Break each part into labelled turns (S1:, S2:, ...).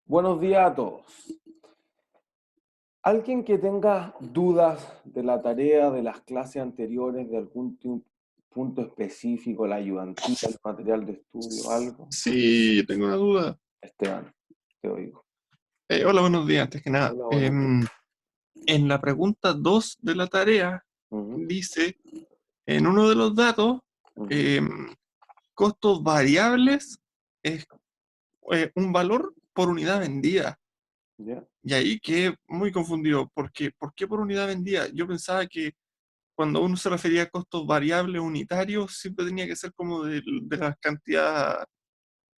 S1: Buenos días a todos. Alguien que tenga dudas de la tarea de las clases anteriores, de algún punto específico, la ayudantía, el material de estudio, algo.
S2: Sí, tengo una duda.
S1: Esteban, te oigo.
S2: Hola, buenos días, antes que nada.
S1: Hola, buenos días.
S2: En la pregunta 2 de la tarea
S1: Ujú,
S2: dice, en uno de los datos,
S1: ujú,
S2: em, costos variables es un valor por unidad vendida.
S1: ya.
S2: Y ahí quedé muy confundido. ¿Por qué por unidad vendida? Yo pensaba que cuando uno se refería a costos variables unitarios, siempre tenía que ser como de la cantidad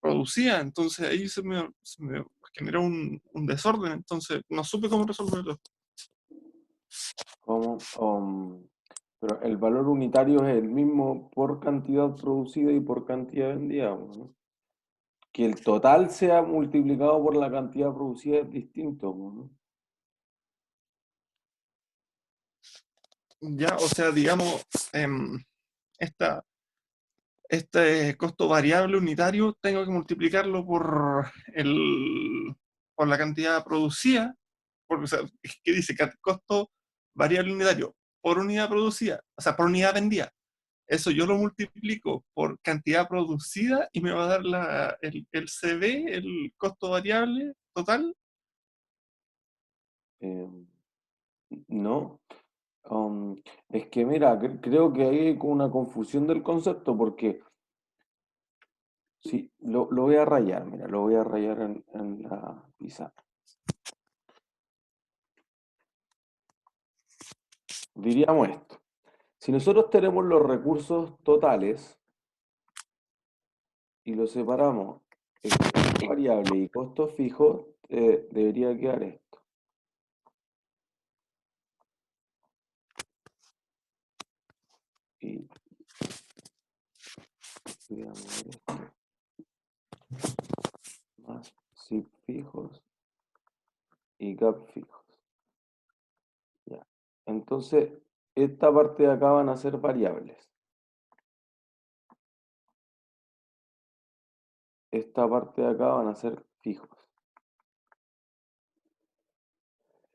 S2: producida. Entonces ahí se me generó un desorden. Entonces no supe cómo resolverlo.
S1: ¿Cómo? Pero el valor unitario es el mismo por cantidad producida y por cantidad vendida, ¿no? Que el total sea multiplicado por la cantidad producida es distinto, ¿no?
S2: Ya, o sea, digamos, em, esta, este costo variable unitario tengo que multiplicarlo por la cantidad producida, porque, o sea, ¿qué dice? Costo variable unitario por unidad producida, o sea, por unidad vendida. Eso yo lo multiplico por cantidad producida y me va a dar el CB, el costo variable total.
S1: Em, no. Um, es que mira, creo que ahí hay como una confusión del concepto porque sí, lo voy a rayar, mira, lo voy a rayar en la pizarra. Diríamos esto, si nosotros tenemos los recursos totales y los separamos en costo variable y costo fijo, debería quedar esto. Y digamos esto, más SIP fijos y gap fijos. Ya. Entonces, esta parte de acá van a ser variables. Esta parte de acá van a ser fijos.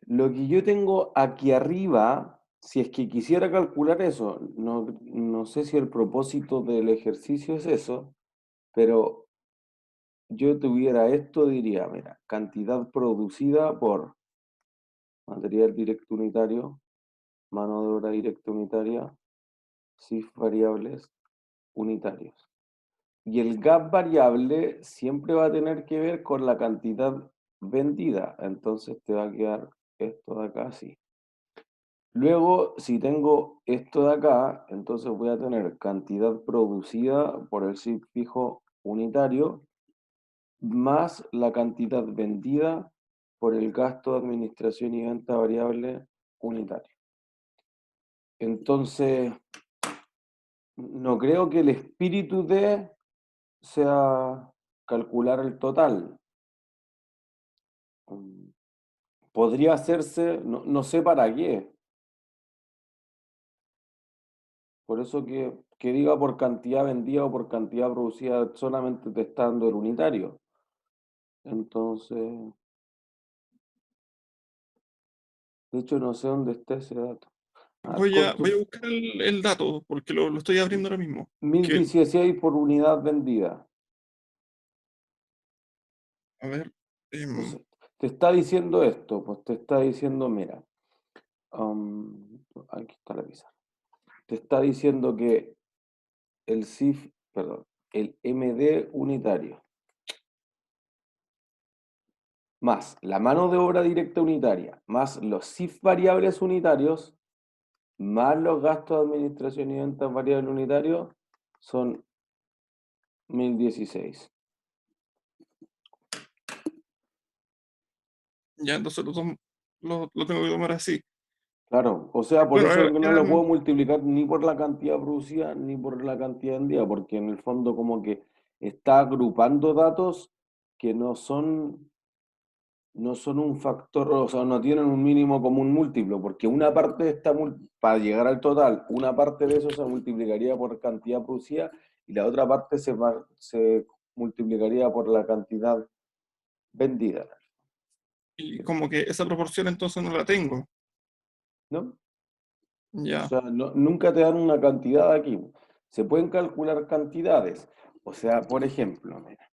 S1: Lo que yo tengo aquí arriba, si es que quisiera calcular eso, no sé si el propósito del ejercicio es eso, pero yo tuviera esto, diría, mira, cantidad producida por material directo unitario, mano de obra directa unitaria, CIF variables unitarios. Y el gap variable siempre va a tener que ver con la cantidad vendida, entonces te va a quedar esto de acá así. Luego, si tengo esto de acá, entonces voy a tener cantidad producida por el SIP fijo unitario más la cantidad vendida por el gasto de administración y venta variable unitario. Entonces, no creo que el espíritu de sea calcular el total. Mm, Podría hacerse, no sé para qué. Por eso que diga por cantidad vendida o por cantidad producida, solamente te está dando el unitario. Entonces, de hecho no sé dónde está ese dato. Ah,
S2: Voy
S1: costo
S2: a buscar el dato porque lo estoy abriendo ahora mismo.
S1: mil
S2: Que,
S1: dieciséis por unidad vendida.
S2: a ver,
S1: Entonces, te está diciendo esto, pues te está diciendo, mira, aquí está la pizarra. Te está diciendo que el CIF, perdón, el MD unitario, más la mano de obra directa unitaria, más los CIF variables unitarios, más los gastos de administración y ventas variables unitarios, son 1016.
S2: ya entonces lo tengo que tomar así.
S1: Claro, o sea, por
S2: Bueno,
S1: eso que no lo puedo multiplicar ni por la cantidad producida ni por la cantidad vendida, porque en el fondo como que está agrupando datos que no son un factor, o sea, no tienen un mínimo común múltiplo, porque una parte está, para llegar al total, una parte de eso se multiplicaría por cantidad producida y la otra parte se multiplicaría por la cantidad vendida.
S2: Y como que esa proporción entonces no la tengo.
S1: ¿no? O
S2: Ya.
S1: sea, nunca te dan una cantidad aquí. Se pueden calcular cantidades. O sea, por ejemplo, mira,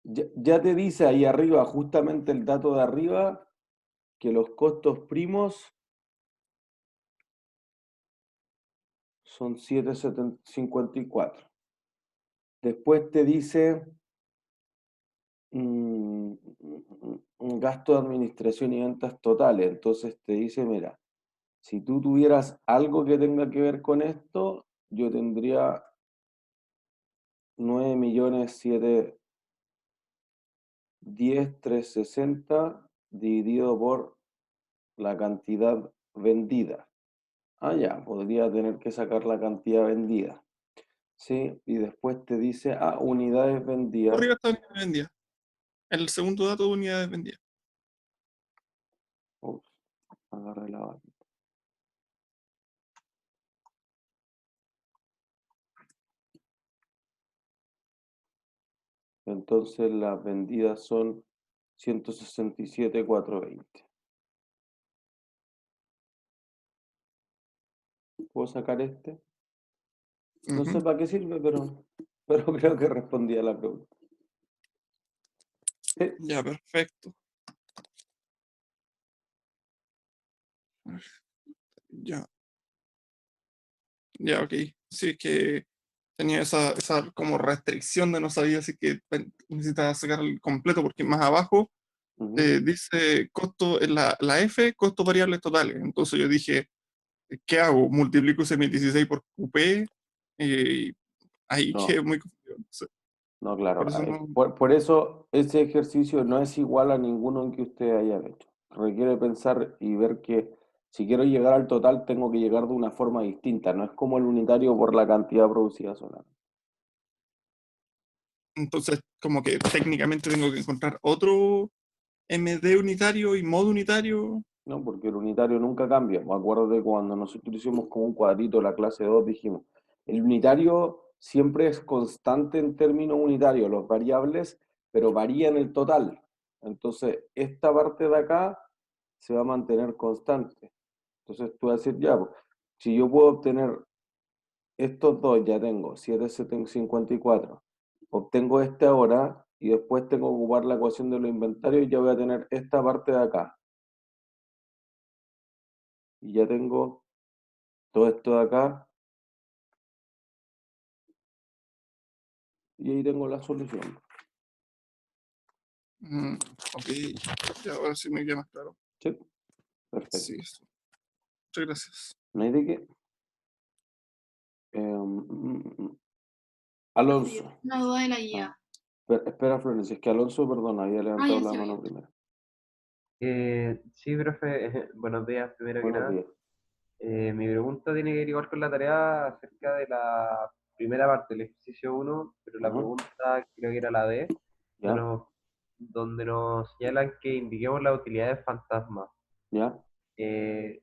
S1: ya te dice ahí arriba, justamente el dato de arriba, que los costos primos son 7,54. Después te dice un gasto de administración y ventas totales. Entonces te dice, mira, si tú tuvieras algo que tenga que ver con esto, yo tendría 9.710.360 dividido por la cantidad vendida. Ah, ya, podría tener que sacar la cantidad vendida. ¿Sí? Y después te dice, unidades vendidas.
S2: Arriba está unidades vendidas. El segundo dato de unidades vendidas.
S1: Ups, agarré la vaina. Entonces las vendidas son 167.420. ¿Puedo sacar este? No sé
S2: Ujú.
S1: para qué sirve, pero creo que respondí a la pregunta. Sí.
S2: Ya, perfecto. Ya, ya, ok. Sí, es que tenía esa como restricción de no sabía si que necesitaba sacar el completo, porque más abajo
S1: Ujú.
S2: dice costo, en la F, costos variables totales. Entonces yo dije, ¿qué hago? Multiplico ese 1016 por QP y ahí quedé
S1: No,
S2: muy confundido. Entonces,
S1: no,
S2: por
S1: claro.
S2: eso no.
S1: Por eso ese ejercicio no es igual a ninguno en que ustedes hayan hecho. Requiere pensar y ver que si quiero llegar al total, tengo que llegar de una forma distinta. No es como el unitario por la cantidad producida sola.
S2: Entonces, como que técnicamente tengo que encontrar otro MD unitario y modo unitario.
S1: ¿No? Porque el unitario nunca cambia. Me acuerdo de cuando nosotros hicimos como un cuadrito la clase 2 dijimos, el unitario siempre es constante en términos unitarios, los variables, pero varían el total. Entonces, esta parte de acá se va a mantener constante. Entonces, tú vas a decir, ya, pues, si yo puedo obtener estos dos, ya tengo 7,54, obtengo este ahora y después tengo que ocupar la ecuación de los inventarios y ya voy a tener esta parte de acá. Y ya tengo todo esto de acá y ahí tengo la solución.
S2: Mm, ok, ya ahora sí me queda más claro.
S1: ¿Sí?
S2: Sí,
S1: Perfecto.
S2: eso. Muchas gracias.
S1: No hay de qué. Alonso.
S3: Una duda de la
S1: Ah,
S3: guía.
S1: espera, Florencia, es que Alonso, perdón, había
S3: Ah,
S1: levantado
S3: ya
S1: la
S3: se
S1: mano
S3: oye.
S1: primero.
S4: Sí, profe, buenos días, primero que
S1: Buenos
S4: nada.
S1: días.
S4: Mi pregunta tiene que ver igual con la tarea acerca de la primera parte del ejercicio uno, pero la
S1: Ajá.
S4: pregunta creo que era la D, donde
S1: ¿Ya?
S4: donde nos señalan que indiquemos las utilidades fantasma.
S1: ¿Ya?
S4: Eh,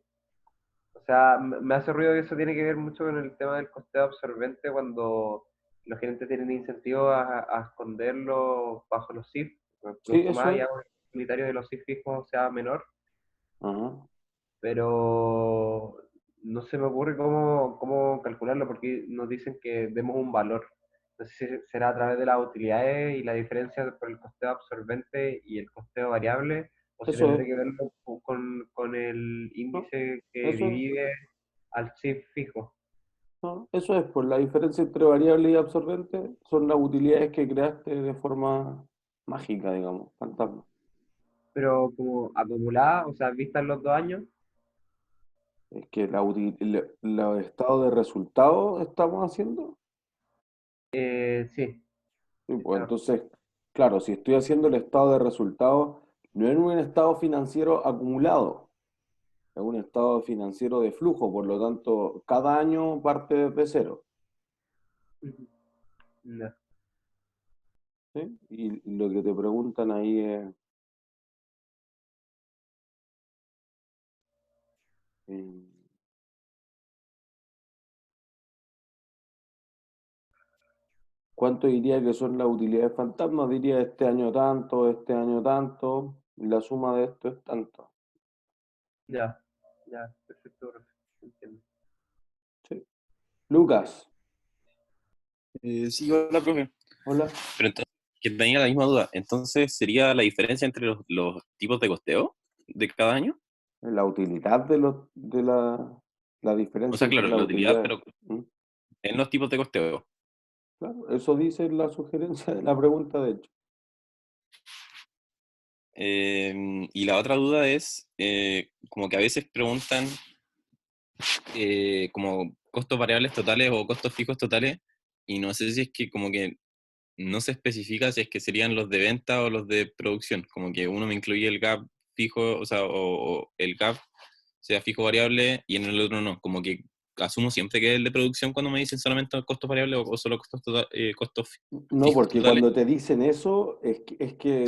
S4: o sea, me hace ruido que eso tiene que ver mucho con el tema del costeo absorbente cuando los gerentes tienen incentivo a esconderlo bajo los CIF. Me
S1: Sí,
S4: preocupa
S1: eso
S4: más
S1: es.
S4: ya que el unitario de los CIF fijos sea menor,
S1: Ajá.
S4: pero no se me ocurre cómo calcularlo porque nos dicen que demos un valor. No sé si será a través de las utilidades y la diferencia por el costeo absorbente y el costeo variable, o si
S1: Eso es.
S4: tendré que verlo con el
S1: ¿No?
S4: índice que
S1: Eso es.
S4: divide al chip fijo.
S1: ¿No? Eso es. Pues la diferencia entre variable y absorbente son las utilidades que creaste de forma mágica, digamos, fantasma.
S4: Pero como acumulada, o sea, vista en los 2 años,
S1: Es que los estados de resultados estamos haciendo.
S4: sí,
S1: Sí,
S4: sí,
S1: pues entonces, claro, si estoy haciendo el estado de resultados, no es un estado financiero acumulado, es un estado financiero de flujo, por lo tanto, cada año parte desde cero.
S4: ujú, ya.
S1: ¿Sí? Y lo que te preguntan ahí es, eh, ¿cuánto diría que son las utilidades fantasmas? Diría este año tanto, este año tanto. la suma de esto es tanto.
S4: Ya, ya, perfecto, profe, entiendo.
S1: ¿Sí? Lucas,
S3: Sí, hola, profe.
S1: hola.
S3: Pero entonces, que tenía la misma duda. Entonces, ¿sería la diferencia entre los tipos de costeo de cada año?
S1: La utilidad de la
S3: O
S1: diferencia
S3: sea,
S1: entre
S3: claro,
S1: las
S3: la utilidad,
S1: utilidades.
S3: pero
S1: ¿Mm?
S3: en los tipos de costeo.
S1: Claro, eso dice la sugerencia de la pregunta, de hecho.
S3: Y la otra duda es, como que a veces preguntan como costos variables totales o costos fijos totales, y no sé si es que como que no se especifica si es que serían los de venta o los de producción, como que uno me incluye el gap fijo, o sea, o el gap sea fijo variable y en el otro no, como que asumo siempre que es el de producción cuando me dicen solamente costos variables o solo costos
S1: No,
S3: fijos
S1: porque
S3: totales.
S1: cuando te dicen eso, es que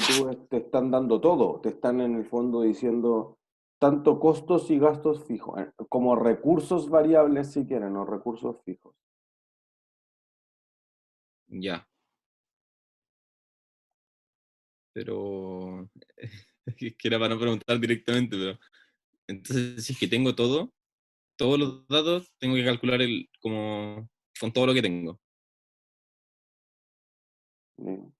S1: te están dando todo, te están en el fondo diciendo tanto costos y gastos fijos, como recursos variables si quieren, o recursos fijos.
S3: Ya, pero es que era para no preguntar directamente, pero entonces si es que tengo todo, todos los datos, tengo que calcular como con todo lo que tengo.
S1: ¿Sí?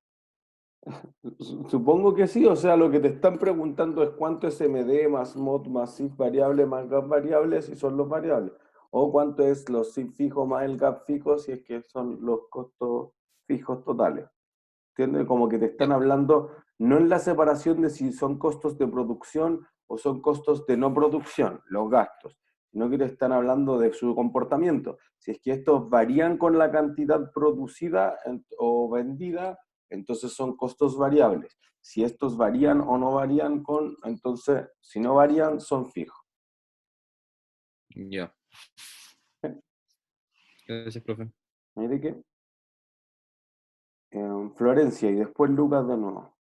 S1: Supongo que sí, o sea, lo que te están preguntando es cuánto es MD más mod más SIF variable más gap variable si son los variables, o cuánto es los SIF fijos más el gap fijo si es que son los costos fijos totales. ¿Entiendes? Como que te
S3: Ya,
S1: están hablando no en la separación de si son costos de producción o son costos de no producción, los gastos, sino que te están hablando de su comportamiento. Si es que estos varían con la cantidad producida o vendida, entonces son costos variables. Si estos varían o no varían con, entonces, si no varían, son fijos.
S3: ya. Gracias, profe.
S1: ¿Mire qué? Florencia y después Lucas de nuevo.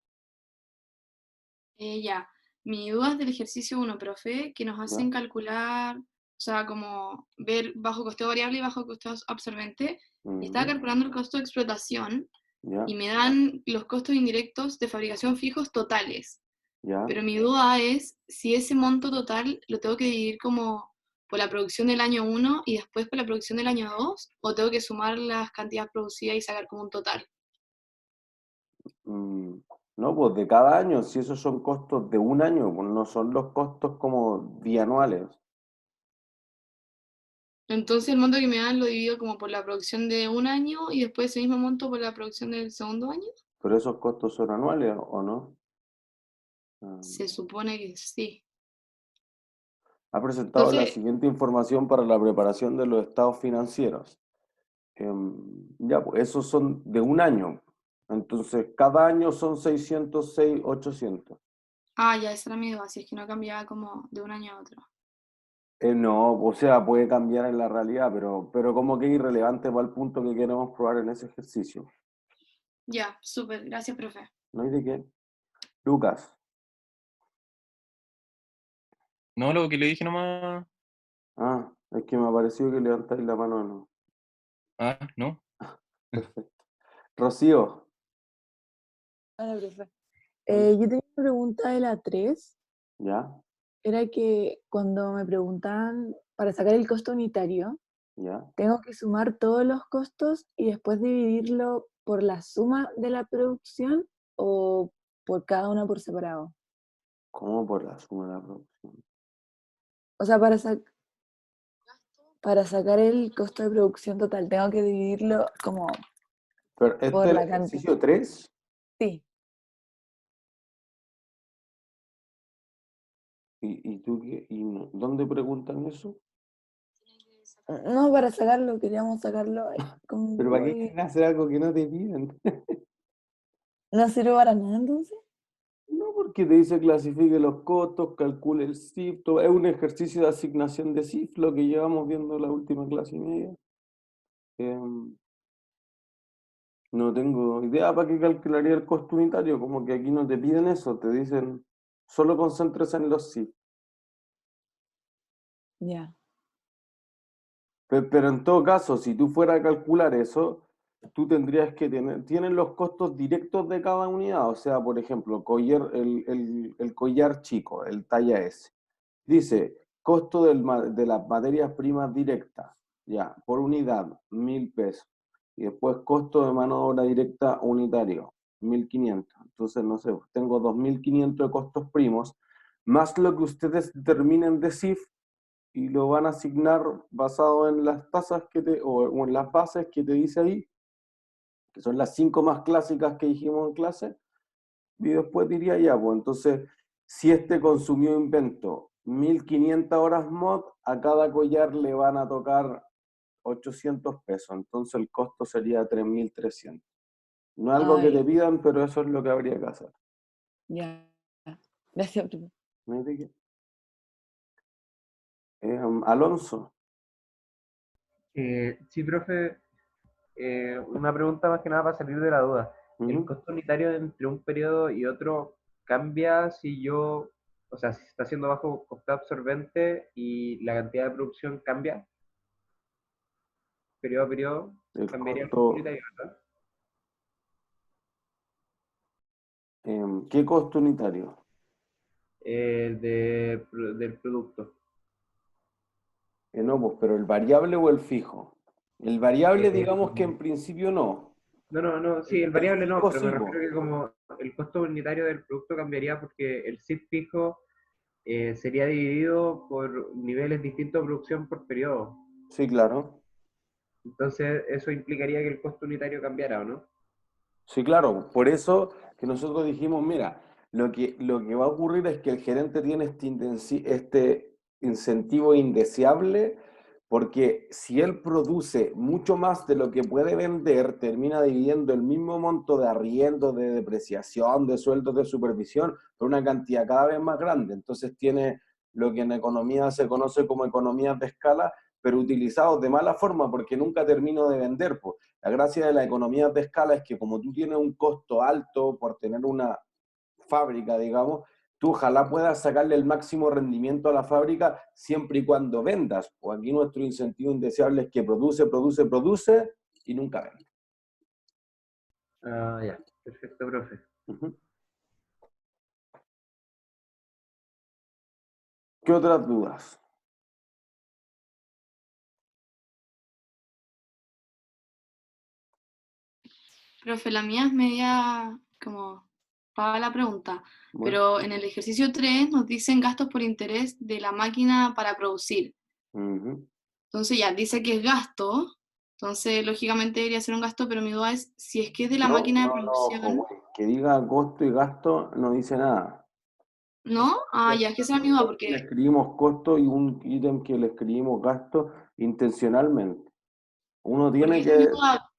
S5: Ya, mi duda es del ejercicio 1, profe, que nos
S1: ¿Ya?
S5: hacen calcular, o sea, como ver bajo costeo variable y bajo costeo absorbente. Y estaba
S1: Ujú.
S5: calculando el costo de explotación
S1: ¿Ya?
S5: y me dan los costos indirectos de fabricación fijos totales.
S1: ¿Ya?
S5: Pero mi duda es si ese monto total lo tengo que dividir como por la producción del año 1 y después por la producción del año 2, o tengo que sumar las cantidades producidas y sacar como un total.
S1: Mm, No, pues de cada año, si esos son costos de un año, pues no son los costos como bianuales,
S5: Entonces el monto que me dan lo divido como por la producción de un año y después ese mismo monto por la producción del segundo año.
S1: pero esos costos son anuales, ¿o no?
S5: Se supone que sí.
S1: Ha presentado la
S5: Entonces,
S1: siguiente información para la preparación de los estados financieros. Ya, pues esos son de un año. Entonces, cada año son 606, 800.
S5: ya esa era mi duda, si es que no cambiaba como de un año a otro.
S1: No, o sea, puede cambiar en la realidad, pero como que es irrelevante para el punto que queremos probar en ese ejercicio.
S5: Ya, súper, gracias, profe.
S1: ¿No hay de qué? Lucas.
S3: No, lo que le dije nomás.
S1: Ah, es que me ha parecido que levantáis la mano, no.
S3: Ah, no.
S1: Perfecto. Rocío,
S6: Hola, profe.
S1: ¿Mm?
S6: Yo tenía una pregunta de la 3.
S1: ¿Ya?
S6: Era que cuando me preguntaban para sacar el costo unitario,
S1: ¿Ya?
S6: tengo que sumar todos los costos y después dividirlo por la suma de la producción o por cada una por separado.
S1: ¿Cómo por la suma de la producción?
S6: O sea, para sacar el costo de producción total, tengo que dividirlo como
S1: Pero este es
S6: por
S1: el
S6: la cantidad.
S1: ejercicio 3.
S6: Sí,
S1: ¿Y tú qué? ¿Dónde preguntan eso?
S6: no para sacarlo, queríamos sacarlo con
S1: ¿Pero para qué quieren hacer algo que no te piden?
S6: ¿No sirve para nada entonces?
S1: No, porque te dice clasifique los costos, calcule el CIF, es un ejercicio de asignación de CIF, lo que llevamos viendo en la última clase y media. Em, no tengo idea para qué calcularía el costo unitario, como que aquí no te piden eso, te dicen solo concéntrese en los CIF.
S6: Ya.
S1: Pero en todo caso, si tú fueras a calcular eso, tú tendrías que tener, tienen los costos directos de cada unidad, o sea, por ejemplo, el collar chico, el talla S. Dice, costo de las materias primas directas, ya, por unidad, 1.000 pesos. Y después costo de mano de obra directa unitario, 1.500. Entonces, no sé, tengo 2.500 de costos primos, más lo que ustedes determinen de CIF y lo van a asignar basado en las tasas o en las bases que te dice ahí, que son las 5 más clásicas que dijimos en clase, y después diría ya, pues entonces, si este consumió invento 1.500 horas mod, a cada collar le van a tocar 800 pesos, entonces el costo sería 3.300. No es algo que te
S6: Ay,
S1: pidan, pero eso es lo que habría que hacer.
S6: ya. Gracias, profe.
S1: ¿No hay de qué? Alonso.
S4: Sí, profe, una pregunta más que nada para salir de la duda. ¿El
S1: Ujú.
S4: costo unitario entre un periodo y otro cambia si yo, o sea, si se está haciendo bajo costo absorbente y la cantidad de producción cambia, periodo a periodo,
S1: El
S4: cambiaría el costo
S1: costo,
S4: unitario, ¿verdad?
S1: ¿qué costo unitario?
S4: Del producto.
S1: No, pues, pero el variable o el fijo. El variable,
S4: Eh,
S1: digamos que en principio no.
S4: no, sí, el
S1: El
S4: variable no,
S1: fijo
S4: pero me
S1: sí, pues.
S4: refiero que como el costo unitario del producto cambiaría porque el SIF fijo sería dividido por niveles distintos de producción por periodo.
S1: Sí, claro.
S4: Entonces, eso implicaría que el costo unitario cambiara, ¿o no?
S1: Sí, claro. Por eso que nosotros dijimos, mira, lo que va a ocurrir es que el gerente tiene este incentivo indeseable, porque si él produce mucho más de lo que puede vender, termina dividiendo el mismo monto de arriendo, de depreciación, de sueldos de supervisión, por una cantidad cada vez más grande. Entonces tiene lo que en economía se conoce como economías de escala, pero utilizados de mala forma porque nunca termino de vender, pues. La gracia de la economía de escala es que como tú tienes un costo alto por tener una fábrica, digamos, tú ojalá puedas sacarle el máximo rendimiento a la fábrica siempre y cuando vendas. O aquí nuestro incentivo indeseable es que produce y nunca vende.
S4: Ah, ya, perfecto, profe.
S1: Ujú. ¿Qué otras dudas?
S5: Profe, la mía es media como para la pregunta,
S1: Bueno,
S5: pero en el ejercicio 3 nos dicen gastos por interés de la máquina para producir.
S1: ujú.
S5: Entonces ya dice que es gasto, entonces lógicamente debería ser un gasto, pero mi duda es si es que es de la
S1: No,
S5: máquina de
S1: no, no, ojo,
S5: producción,
S1: güey. Que diga costo y gasto no dice nada.
S5: ¿no? Ah, ya es que esa es mi duda,
S1: Le
S5: porque,
S1: escribimos costo y un ítem que le escribimos gasto intencionalmente. Uno
S5: porque
S1: tiene
S5: esa es mi
S1: que...
S5: duda,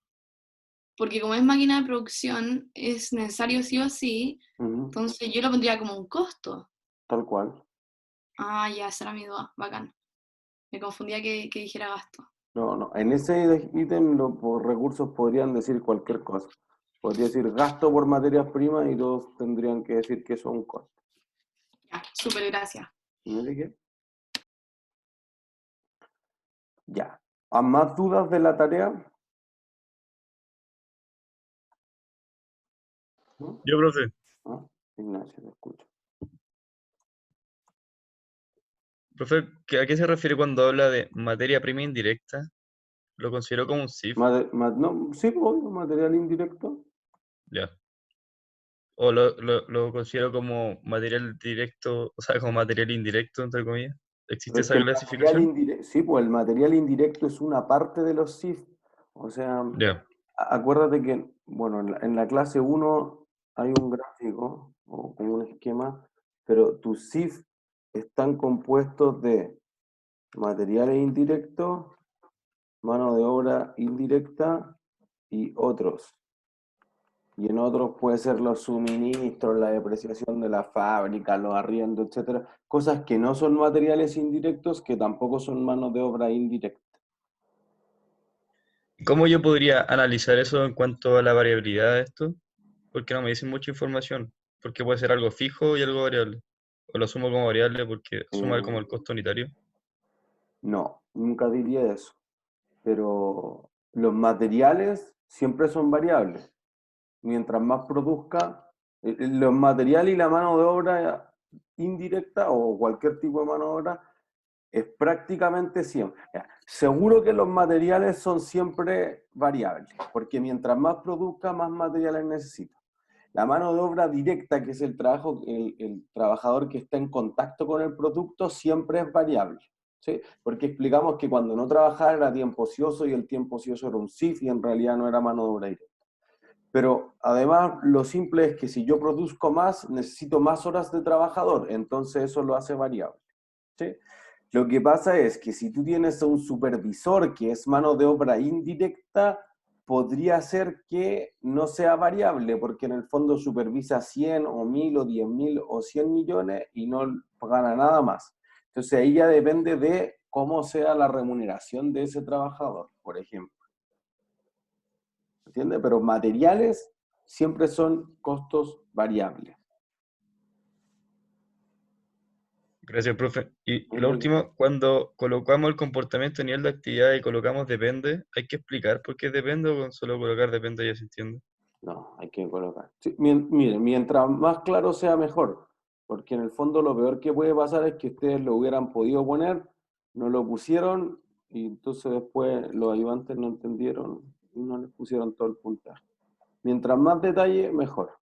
S5: porque como es máquina de producción, es necesario sí o sí,
S1: Ujú,
S5: entonces yo lo pondría como un costo.
S1: tal cual.
S5: Ah, ya, esa era mi duda, bacán. Me confundía que dijera gasto.
S1: No, no. En ese ítem los por recursos podrían decir cualquier cosa. Podría decir gasto por materias primas y todos tendrían que decir que eso es un costo.
S5: Ya, súper gracias.
S1: ¿Me dije? Ya. ¿Hay más dudas de la tarea? ¿No?
S2: Yo, profe,
S1: Ah, Ignacio, te escucho.
S2: profe, ¿a qué se refiere cuando habla de materia prima indirecta? ¿Lo considero como un SIF?
S1: No, sí, pues, obvio, material indirecto.
S2: Ya. ¿O lo considero como material directo, o sea, como material indirecto, entre comillas?
S1: Pero
S2: ¿Existe
S1: es que
S2: esa
S1: el material
S2: clasificación?
S1: indirecto, sí, pues el material indirecto es una parte de los SIF. O sea,
S2: Ya.
S1: acuérdate que, bueno, en la clase uno hay un gráfico o como un esquema, pero tus SIF están compuestos de materiales indirectos, mano de obra indirecta y otros. Y en otros puede ser los suministros, la depreciación de la fábrica, los arriendos, etcétera. Cosas que no son materiales indirectos, que tampoco son mano de obra indirecta.
S2: ¿Cómo yo podría analizar eso en cuanto a la variabilidad de esto? Porque no me dicen mucha información. Porque puede ser algo fijo y algo variable. O lo asumo como variable porque suma como el
S1: Eh,
S2: costo unitario.
S1: no, nunca diría eso. Pero los materiales siempre son variables. Mientras más produzca, los materiales y la mano de obra indirecta o cualquier tipo de mano de obra es prácticamente siempre. Seguro que los materiales son siempre variables, porque mientras más produzca, más materiales necesita. La mano de obra directa, que es el trabajador que está en contacto con el producto, siempre es variable. ¿Sí? Porque explicamos que cuando no trabajaba era tiempo ocioso y el tiempo ocioso era un SIF y en realidad no era mano de obra directa. Pero además lo simple es que si yo produzco más, necesito más horas de trabajador, entonces eso lo hace variable. ¿Sí? Lo que pasa es que si tú tienes un supervisor que es mano de obra indirecta, podría ser que no sea variable, porque en el fondo supervisa 100 o 1000 o 10.000 o 100 millones y no gana nada más. Entonces ahí ya depende de cómo sea la remuneración de ese trabajador, por ejemplo. ¿Entiendes? Pero materiales siempre son costos variables.
S7: Gracias, profe. Y lo último, cuando colocamos el comportamiento a nivel de actividad y colocamos depende, ¿hay que explicar por qué depende o con solo colocar depende ya se entiende?
S1: No, hay que colocar. Sí, miren, mientras más claro sea mejor, porque en el fondo lo peor que puede pasar es que ustedes lo hubieran podido poner, no lo pusieron y entonces después los ayudantes no entendieron y no les pusieron todo el puntaje. Mientras más detalle, mejor.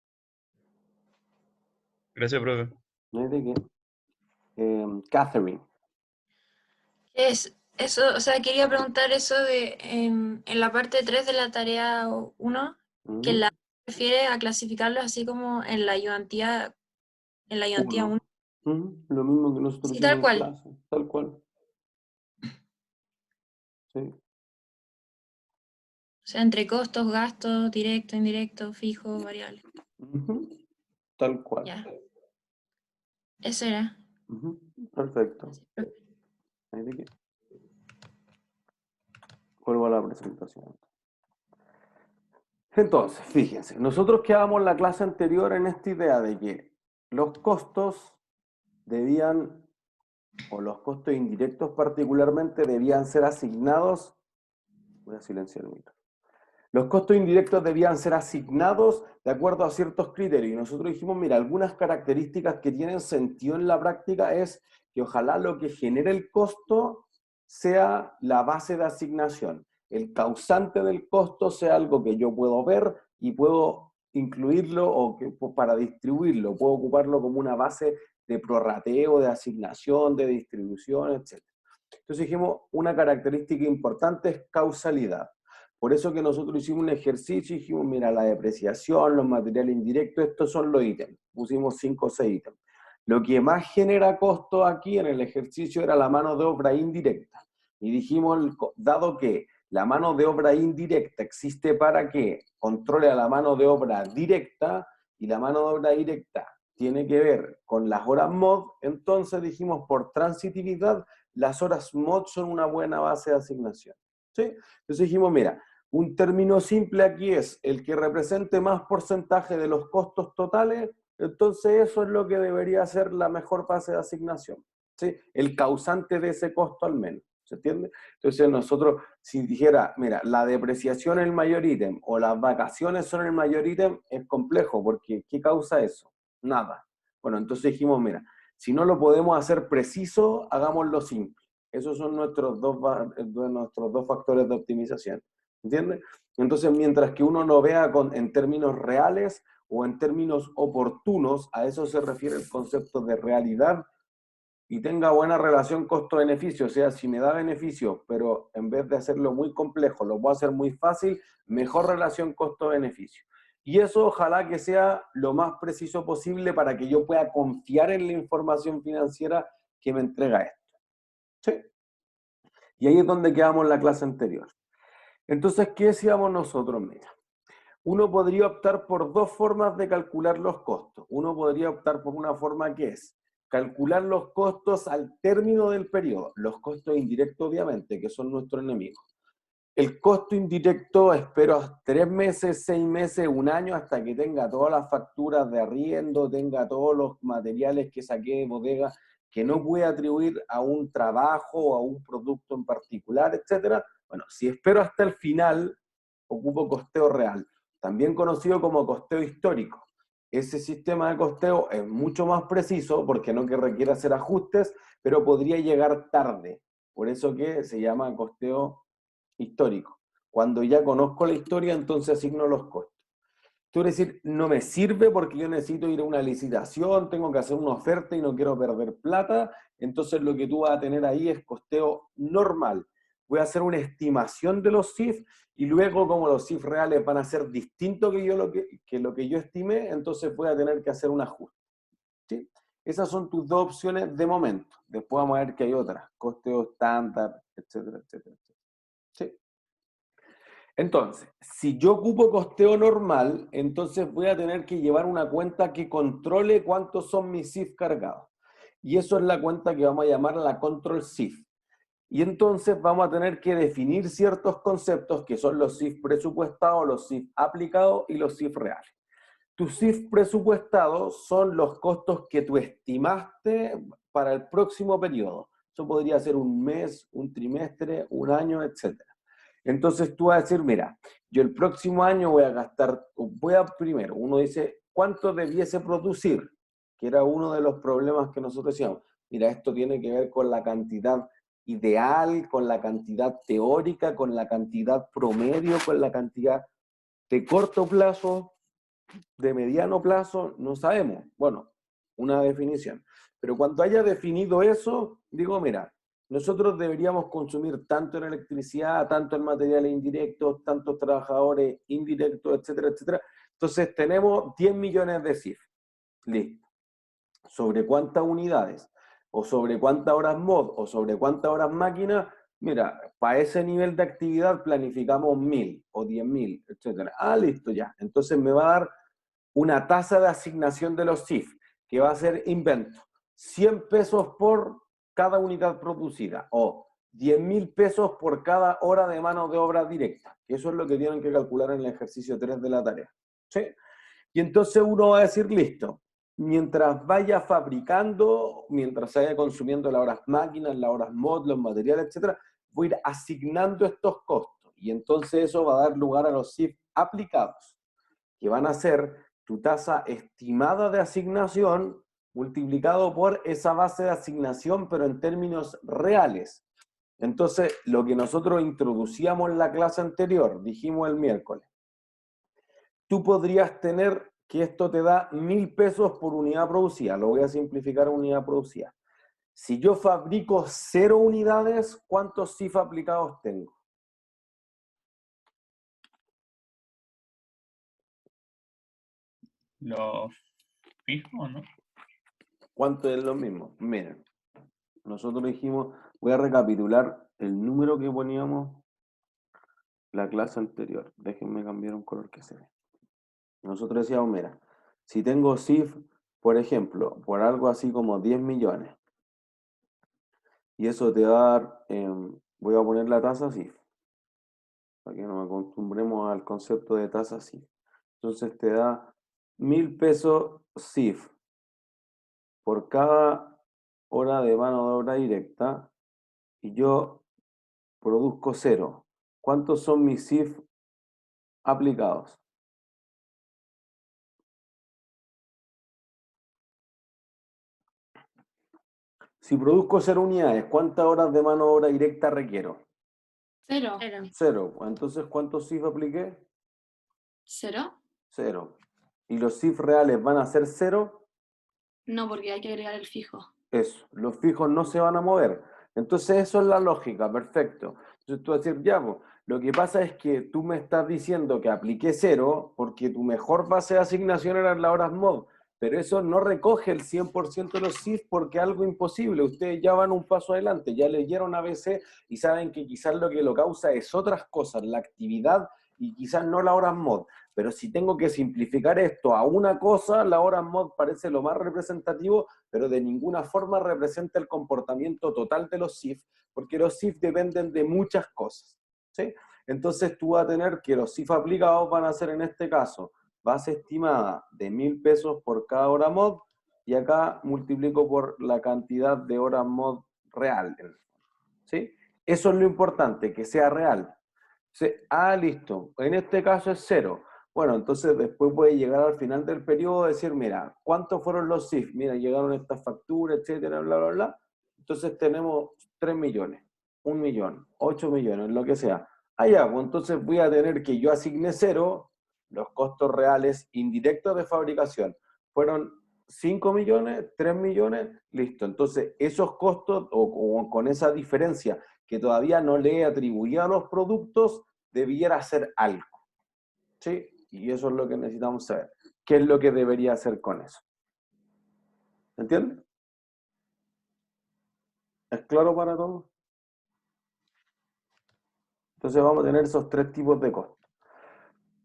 S7: Gracias, profe.
S1: ¿No hay de qué? Catherine.
S8: Es eso, o sea, quería preguntar eso de en la parte 3 de la tarea 1, que
S1: Ujú.
S8: la refiere a clasificarlos así como en la ayudantía 1.
S1: Ujú. Lo mismo que nosotros
S8: Sí,
S1: hicimos
S8: tal
S1: en
S8: cual.
S1: clase, tal cual. Sí.
S8: O sea, entre costos, gastos, directo, indirecto, fijo, variable.
S1: Ujú. Tal cual.
S8: Ya. Eso era.
S1: Ujú. Perfecto.
S8: Sí, profe.
S1: ¿Hay de qué? Vuelvo a la presentación. Entonces, fíjense, nosotros quedamos en la clase anterior en esta idea de que los costos debían, o los costos indirectos particularmente, debían ser asignados, voy a silenciar el micro. Los costos indirectos debían ser asignados de acuerdo a ciertos criterios. Y nosotros dijimos, mira, algunas características que tienen sentido en la práctica es que ojalá lo que genere el costo sea la base de asignación. El causante del costo sea algo que yo puedo ver y puedo incluirlo o que, para distribuirlo. Puedo ocuparlo como una base de prorrateo, de asignación, de distribución, etc. Entonces dijimos, una característica importante es causalidad. Por eso que nosotros hicimos un ejercicio y dijimos, mira, la depreciación, los materiales indirectos, estos son los ítems. Pusimos 5 o 6 ítems. Lo que más genera costo aquí en el ejercicio era la mano de obra indirecta. Y dijimos, dado que la mano de obra indirecta existe para que controle a la mano de obra directa, y la mano de obra directa tiene que ver con las horas mod, entonces dijimos, por transitividad, las horas mod son una buena base de asignación. ¿Sí? Entonces dijimos, mira, un término simple aquí es el que represente más porcentaje de los costos totales, entonces eso es lo que debería ser la mejor base de asignación. ¿Sí? El causante de ese costo al menos. ¿Se entiende? Entonces nosotros, si dijera, mira, la depreciación es el mayor ítem o las vacaciones son el mayor ítem, es complejo, porque ¿qué causa eso? Nada. Bueno, entonces dijimos, mira, si no lo podemos hacer preciso, hagámoslo simple. Esos son nuestros dos factores de optimización. ¿Entiendes? Entonces, mientras que uno lo vea en términos reales o en términos oportunos, a eso se refiere el concepto de realidad, y tenga buena relación costo-beneficio. O sea, si me da beneficio, pero en vez de hacerlo muy complejo, lo puedo hacer muy fácil, mejor relación costo-beneficio. Y eso ojalá que sea lo más preciso posible para que yo pueda confiar en la información financiera que me entrega esto. ¿Sí? Y ahí es donde quedamos en la clase anterior. Entonces, ¿qué decíamos nosotros? Mira, uno podría optar por dos formas de calcular los costos. Uno podría optar por una forma que es calcular los costos al término del periodo. Los costos indirectos, obviamente, que son nuestro enemigo. El costo indirecto espero 3 meses, 6 meses, un año, hasta que tenga todas las facturas de arriendo, tenga todos los materiales que saqué de bodega, que no pude atribuir a un trabajo o a un producto en particular, etc. Bueno, si espero hasta el final, ocupo costeo real, también conocido como costeo histórico. Ese sistema de costeo es mucho más preciso porque no que requiere hacer ajustes, pero podría llegar tarde. Por eso que se llama costeo histórico. Cuando ya conozco la historia, entonces asigno los costos. Tú decir, no me sirve porque yo necesito ir a una licitación, tengo que hacer una oferta y no quiero perder plata, entonces lo que tú vas a tener ahí es costeo normal. Voy a hacer una estimación de los CIF y luego como los CIF reales van a ser distintos que lo que yo estimé, entonces voy a tener que hacer un ajuste. ¿Sí? Esas son tus dos opciones de momento. Después vamos a ver que hay otras, costeo estándar, etcétera, etcétera, etcétera. ¿Sí? Entonces, si yo ocupo costeo normal, entonces voy a tener que llevar una cuenta que controle cuántos son mis CIF cargados. Y eso es la cuenta que vamos a llamar la control CIF. Y entonces vamos a tener que definir ciertos conceptos que son los CIF presupuestados, los CIF aplicados y los CIF reales. Tus CIF presupuestados son los costos que tú estimaste para el próximo periodo. Eso podría ser un mes, un trimestre, un año, etc. Entonces tú vas a decir, mira, yo el próximo año voy a gastar, primero, uno dice, ¿cuánto debiese producir? Que era uno de los problemas que nosotros decíamos. Mira, esto tiene que ver con la cantidad ideal, con la cantidad teórica, con la cantidad promedio, con la cantidad de corto plazo, de mediano plazo, no sabemos. Bueno, una definición. Pero cuando haya definido eso, digo, mira, nosotros deberíamos consumir tanto en electricidad, tanto en materiales indirectos, tantos trabajadores indirectos, etcétera, etcétera. Entonces tenemos 10 millones de CIF. Listo. ¿Sobre cuántas unidades? ¿O sobre cuántas horas mod? ¿O sobre cuántas horas máquina? Mira, para ese nivel de actividad planificamos 1000 o 10.000, etcétera. Ah, listo, ya. Entonces me va a dar una tasa de asignación de los CIF, que va a ser invento. 100 pesos por cada unidad producida, o 10.000 pesos por cada hora de mano de obra directa, que eso es lo que tienen que calcular en el ejercicio 3 de la tarea. ¿Sí? Y entonces uno va a decir, listo, mientras vaya fabricando, mientras vaya consumiendo las horas máquinas, las horas mod, los materiales, etcétera, voy a ir asignando estos costos. Y entonces eso va a dar lugar a los CIF aplicados, que van a ser tu tasa estimada de asignación multiplicado por esa base de asignación, pero en términos reales. Entonces, lo que nosotros introducíamos en la clase anterior, dijimos el miércoles, tú podrías tener que esto te da 1.000 pesos por unidad producida. Lo voy a simplificar a unidad producida. Si yo fabrico 0 unidades, ¿cuántos CIF aplicados tengo?
S9: Los fijos, ¿no?
S1: ¿Cuánto es lo mismo? Miren, nosotros dijimos, voy a recapitular el número que poníamos la clase anterior. Déjenme cambiar un color que se ve. Nosotros decíamos, mira, si tengo CIF, por ejemplo, por algo así como 10 millones, y eso te va a dar, voy a poner la tasa CIF, para que nos acostumbremos al concepto de tasa CIF. Entonces te da 1.000 pesos CIF por cada hora de mano de obra directa, y yo produzco 0. ¿Cuántos son mis CIF aplicados? Si produzco 0 unidades, ¿cuántas horas de mano de obra directa requiero?
S5: 0.
S1: 0. Entonces, ¿cuántos CIF apliqué?
S5: 0.
S1: 0. ¿Y los CIF reales van a ser 0?
S5: No, porque hay que agregar el fijo.
S1: Eso. Los fijos no se van a mover. Entonces, eso es la lógica. Perfecto. Entonces, tú vas a decir, ya, pues, lo que pasa es que tú me estás diciendo que apliqué 0 porque tu mejor base de asignación eran las horas mod. Pero eso no recoge el 100% de los CIF porque es algo imposible. Ustedes ya van un paso adelante, ya leyeron ABC y saben que quizás lo que lo causa es otras cosas, la actividad y quizás no la hora mod. Pero si tengo que simplificar esto a una cosa, la hora mod parece lo más representativo, pero de ninguna forma representa el comportamiento total de los CIF, porque los CIF dependen de muchas cosas. ¿Sí? Entonces tú vas a tener que los CIF aplicados van a ser en este caso base estimada de 1.000 pesos por cada hora mod, y acá multiplico por la cantidad de horas mod real. ¿Sí? Eso es lo importante, que sea real. Listo. En este caso es 0. Bueno, entonces después puede llegar al final del periodo y decir, mira, ¿cuántos fueron los CIF? Mira, llegaron estas facturas, etcétera, bla, bla, bla. Entonces tenemos 3 millones, 1 millón, 8 millones, lo que sea. Ya, pues entonces voy a tener que yo asigne 0, los costos reales indirectos de fabricación. Fueron 5 millones, 3 millones, listo. Entonces esos costos, o con esa diferencia que todavía no le he atribuido a los productos, debiera hacer algo. ¿Sí? Y eso es lo que necesitamos saber. ¿Qué es lo que debería hacer con eso? ¿Entiendes? ¿Es claro para todos? Entonces vamos a tener esos 3 tipos de costos.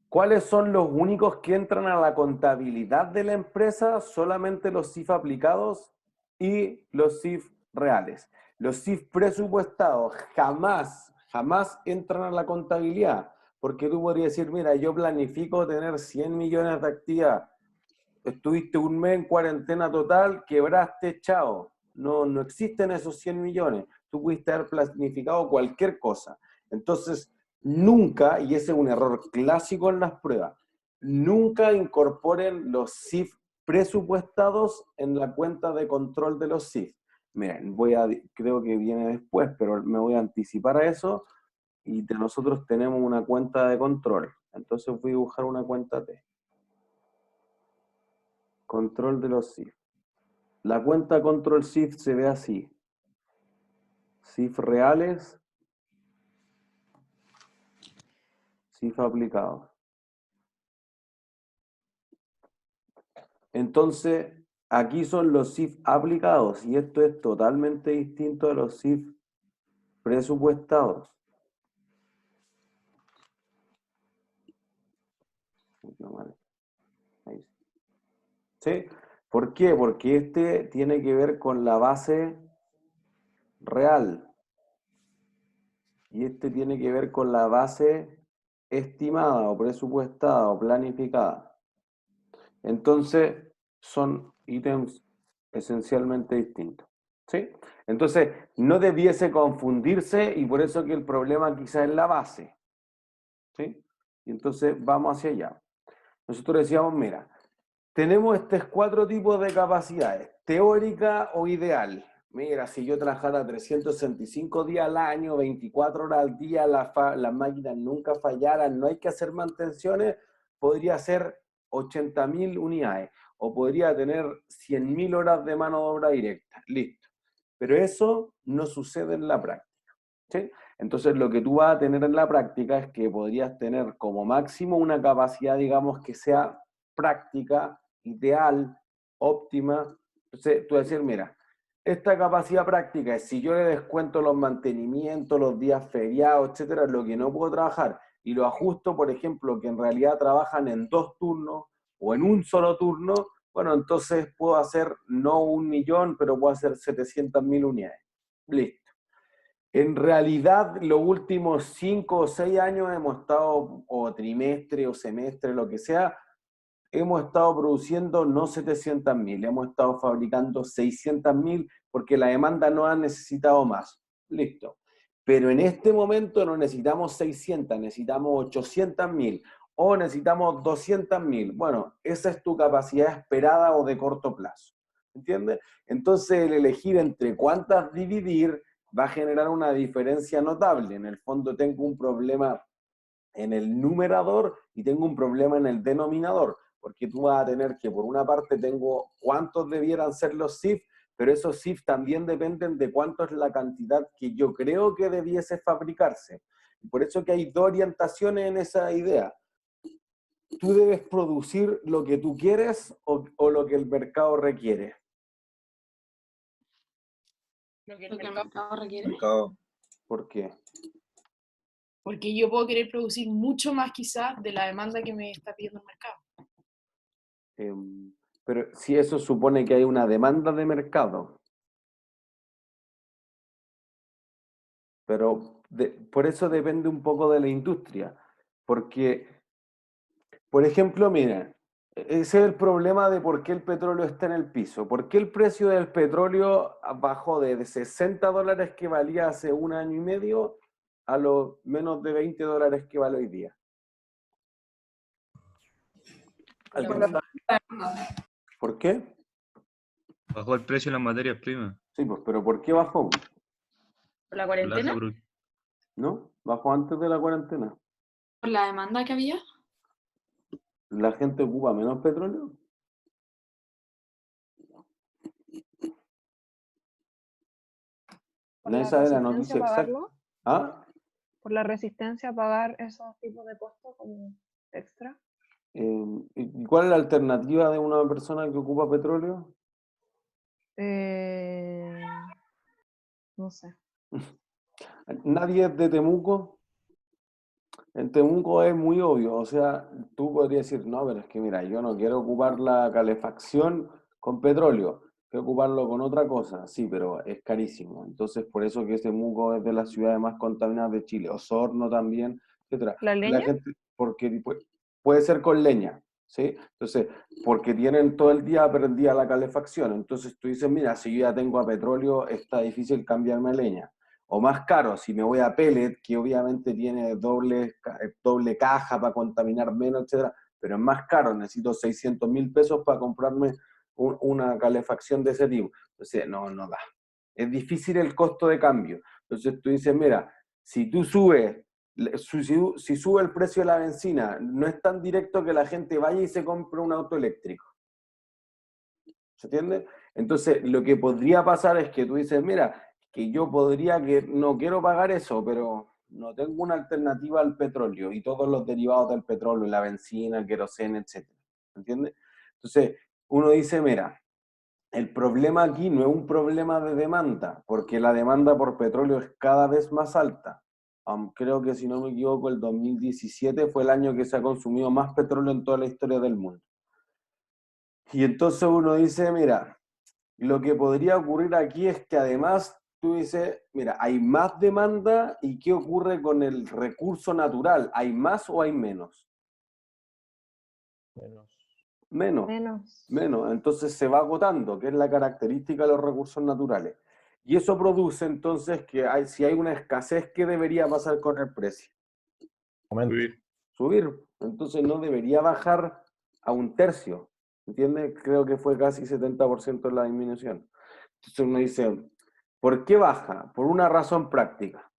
S1: ¿Cuáles son los únicos que entran a la contabilidad de la empresa? Solamente los CIF aplicados y los CIF reales. Los CIF presupuestados jamás entran a la contabilidad, porque tú podrías decir, mira, yo planifico tener 100 millones de actividad, estuviste un mes en cuarentena total, quebraste, chao. No existen esos 100 millones. Tú pudiste haber planificado cualquier cosa. Entonces, nunca, y ese es un error clásico en las pruebas, nunca incorporen los CIF presupuestados en la cuenta de control de los CIF. Miren, creo que viene después, pero me voy a anticipar a eso, y nosotros tenemos una cuenta de control. Entonces voy a dibujar una cuenta T. Control de los CIF. La cuenta control CIF se ve así. CIF reales, CIF aplicados. Entonces, aquí son los CIF aplicados y esto es totalmente distinto de los CIF presupuestados. ¿Sí? ¿Por qué? Porque este tiene que ver con la base real y este tiene que ver con la base estimada o presupuestada o planificada. Entonces, son ítems esencialmente distintos. ¿Sí? Entonces, no debiese confundirse y por eso que el problema quizás es la base. ¿Sí? Y entonces vamos hacia allá. Nosotros decíamos, mira, tenemos estos 4 tipos de capacidades, teórica o ideal. Mira, si yo trabajara 365 días al año, 24 horas al día, las máquinas nunca fallaran, no hay que hacer mantenciones, podría ser 80.000 unidades, o podría tener 100.000 horas de mano de obra directa, listo. Pero eso no sucede en la práctica, ¿sí? Entonces lo que tú vas a tener en la práctica es que podrías tener como máximo una capacidad, digamos, que sea práctica, ideal, óptima. Entonces tú vas a decir, mira, esta capacidad práctica es si yo le descuento los mantenimientos, los días feriados, etcétera, lo que no puedo trabajar, y lo ajusto, por ejemplo, que en realidad trabajan en 2 turnos o en un solo turno, bueno, entonces puedo hacer no 1 millón, pero puedo hacer 700.000 unidades. Listo. En realidad, los últimos 5 o 6 años hemos estado, o trimestre o semestre, lo que sea, hemos estado produciendo no 700.000, hemos estado fabricando 600.000 porque la demanda no ha necesitado más. Listo. Pero en este momento no necesitamos 600, necesitamos 800.000 o necesitamos 200.000. Bueno, esa es tu capacidad esperada o de corto plazo. ¿Entiendes? Entonces el elegir entre cuántas dividir va a generar una diferencia notable. En el fondo tengo un problema en el numerador y tengo un problema en el denominador, porque tú vas a tener que, por una parte, tengo cuántos debieran ser los CIF, pero esos CIF también dependen de cuánto es la cantidad que yo creo que debiese fabricarse. Y por eso que hay 2 orientaciones en esa idea. Tú debes producir lo que tú quieres o lo que el mercado requiere.
S10: Lo que
S5: Lo
S10: el
S5: que el
S10: mercado,
S5: mercado requiere.
S7: Mercado.
S1: ¿Por qué?
S10: porque yo puedo querer producir mucho más quizás de la demanda que me está pidiendo el mercado.
S1: Pero si eso supone que hay una demanda de mercado. Pero por eso depende un poco de la industria. Porque, por ejemplo, mira, ese es el problema de por qué el petróleo está en el piso. ¿Por qué el precio del petróleo bajó de $60 que valía hace 1 año y medio a los menos de $20 que vale hoy día. ¿Alguien
S6: Por
S1: sabe? ¿Por qué?
S7: Bajó el precio de las materias primas.
S1: Sí, pues, pero ¿por qué bajó?
S10: ¿Por la
S7: Por la
S10: cuarentena?
S7: alta produ-
S1: ¿No? Bajó antes de la cuarentena.
S5: ¿Por la demanda que había?
S1: ¿La gente ocupa menos petróleo?
S6: ¿Por
S1: Nadie
S6: la
S1: sabe la
S6: resistencia
S1: noticia
S6: a
S1: exacta.
S6: pagarlo?
S1: ¿Ah?
S6: ¿Por la resistencia a pagar esos tipos de costos como extra?
S1: ¿Y cuál es la alternativa de una persona que ocupa petróleo?
S6: No sé.
S1: ¿Nadie es de Temuco? En Temuco es muy obvio, o sea, tú podrías decir, no, pero es que mira, yo no quiero ocupar la calefacción con petróleo, quiero ocuparlo con otra cosa, sí, pero es carísimo. Entonces, por eso que Temuco es de las ciudades más contaminadas de Chile, Osorno también, etcétera.
S6: ¿La
S1: La
S6: leña?
S1: gente, porque puede ser con leña, ¿sí? Entonces, porque tienen todo el día prendida la calefacción, entonces tú dices, mira, si yo ya tengo a petróleo, está difícil cambiarme a leña. O más caro, si me voy a pellet, que obviamente tiene doble caja para contaminar menos, etcétera, pero es más caro, necesito 600.000 pesos para comprarme una calefacción de ese tipo. Entonces, no da. Es difícil el costo de cambio. Entonces tú dices, mira, si tú subes, si sube el precio de la benzina, no es tan directo que la gente vaya y se compre un auto eléctrico. ¿Se entiende? Entonces, lo que podría pasar es que tú dices, mira, que yo no quiero pagar eso, pero no tengo una alternativa al petróleo y todos los derivados del petróleo, la benzina, el queroseno, etc. ¿Entiendes? Entonces, uno dice, mira, el problema aquí no es un problema de demanda, porque la demanda por petróleo es cada vez más alta. Creo que, si no me equivoco, el 2017 fue el año que se ha consumido más petróleo en toda la historia del mundo. Y entonces uno dice, mira, lo que podría ocurrir aquí es que además tú dices, mira, hay más demanda y ¿qué ocurre con el recurso natural? ¿Hay más o hay menos? Menos. Menos. Entonces se va agotando, que es la característica de los recursos naturales. Y eso produce entonces que si hay una escasez, ¿qué debería pasar con el precio? Subir. Entonces no debería bajar a un tercio. ¿Entiendes? Creo que fue casi 70% la disminución. Entonces uno dice, ¿por qué baja? Por una razón práctica.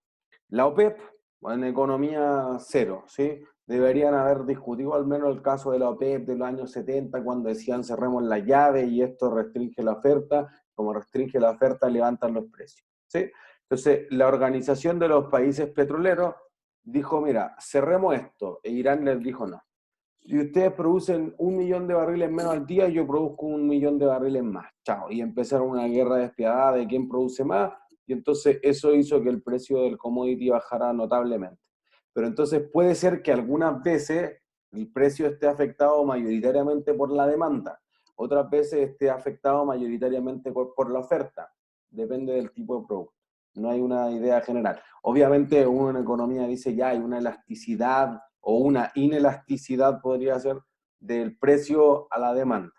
S1: La OPEP, en economía cero, ¿sí? Deberían haber discutido al menos el caso de la OPEP de los años 70, cuando decían cerremos la llave y esto restringe la oferta. Como restringe la oferta, levantan los precios, ¿sí? Entonces, la Organización de los Países Petroleros dijo, mira, cerremos esto. E Irán les dijo, no. Si ustedes producen 1 millón de barriles menos al día, yo produzco 1 millón de barriles más. Chao. Y empezaron una guerra despiadada de quién produce más, y entonces eso hizo que el precio del commodity bajara notablemente. Pero entonces puede ser que algunas veces el precio esté afectado mayoritariamente por la demanda, otras veces esté afectado mayoritariamente por la oferta. Depende del tipo de producto. No hay una idea general. Obviamente uno en economía dice ya hay una elasticidad o una inelasticidad, podría ser, del precio a la demanda.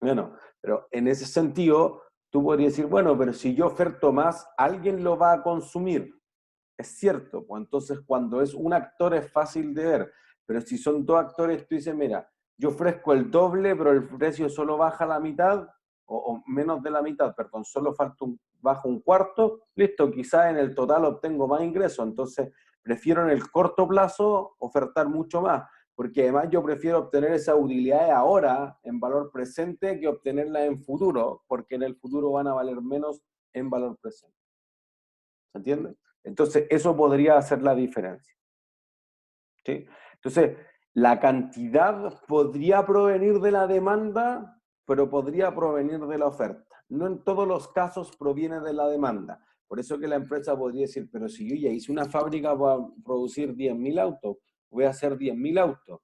S1: Bueno, pero en ese sentido, tú podrías decir, bueno, pero si yo oferto más, alguien lo va a consumir. Es cierto, pues entonces cuando es un actor es fácil de ver, pero si son dos actores, tú dices, mira, yo ofrezco el doble, pero el precio solo baja la mitad, o menos de la mitad, perdón, solo bajo un cuarto, listo, quizás en el total obtengo más ingresos, entonces prefiero en el corto plazo ofertar mucho más, porque además yo prefiero obtener esa utilidad ahora, en valor presente, que obtenerla en futuro, porque en el futuro van a valer menos en valor presente. ¿Se entiende? Entonces, eso podría hacer la diferencia. ¿Sí? Entonces, la cantidad podría provenir de la demanda, pero podría provenir de la oferta. No en todos los casos proviene de la demanda. Por eso que la empresa podría decir, pero si yo ya hice una fábrica para producir 10.000 autos, voy a hacer 10.000 autos.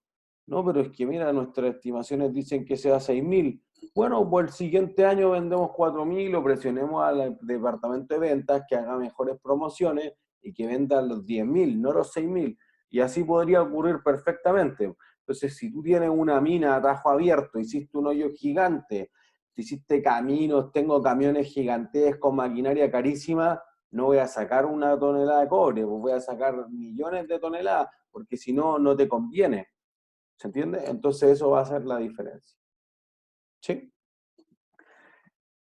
S1: No, pero es que mira, nuestras estimaciones dicen que sea 6.000. Bueno, pues el siguiente año vendemos 4.000 o presionemos al departamento de ventas que haga mejores promociones y que venda los 10.000, no los 6.000. Y así podría ocurrir perfectamente. Entonces, si tú tienes una mina a tajo abierto, hiciste un hoyo gigante, hiciste caminos, tengo camiones gigantescos, maquinaria carísima, no voy a sacar 1 tonelada de cobre, pues voy a sacar millones de toneladas, porque si no, no te conviene. ¿Se entiende? Entonces eso va a ser la diferencia. ¿Sí?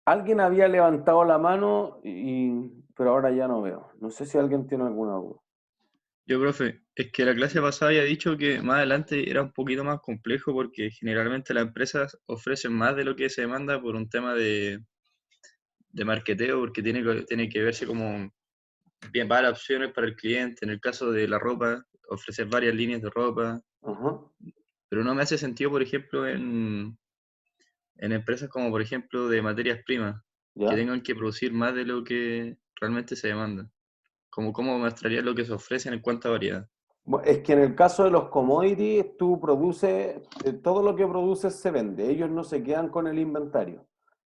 S1: Alguien había levantado la mano, pero ahora ya no veo. No sé si alguien tiene alguna duda.
S7: Yo, profe, es que la clase pasada había dicho que más adelante era un poquito más complejo porque generalmente las empresas ofrecen más de lo que se demanda por un tema de marketeo, porque tiene que verse como bien varias opciones para el cliente. En el caso de la ropa, ofrecer varias líneas de ropa,
S1: Ajá.
S7: pero no me hace sentido, por ejemplo, en empresas como, por ejemplo, de materias primas, que
S1: ¿Ya?
S7: tengan que producir más de lo que realmente se demanda. ¿Cómo mostraría lo que se ofrece en cuanto a variedad?
S1: Es que en el caso de los commodities, tú produces, todo lo que produces se vende, ellos no se quedan con el inventario.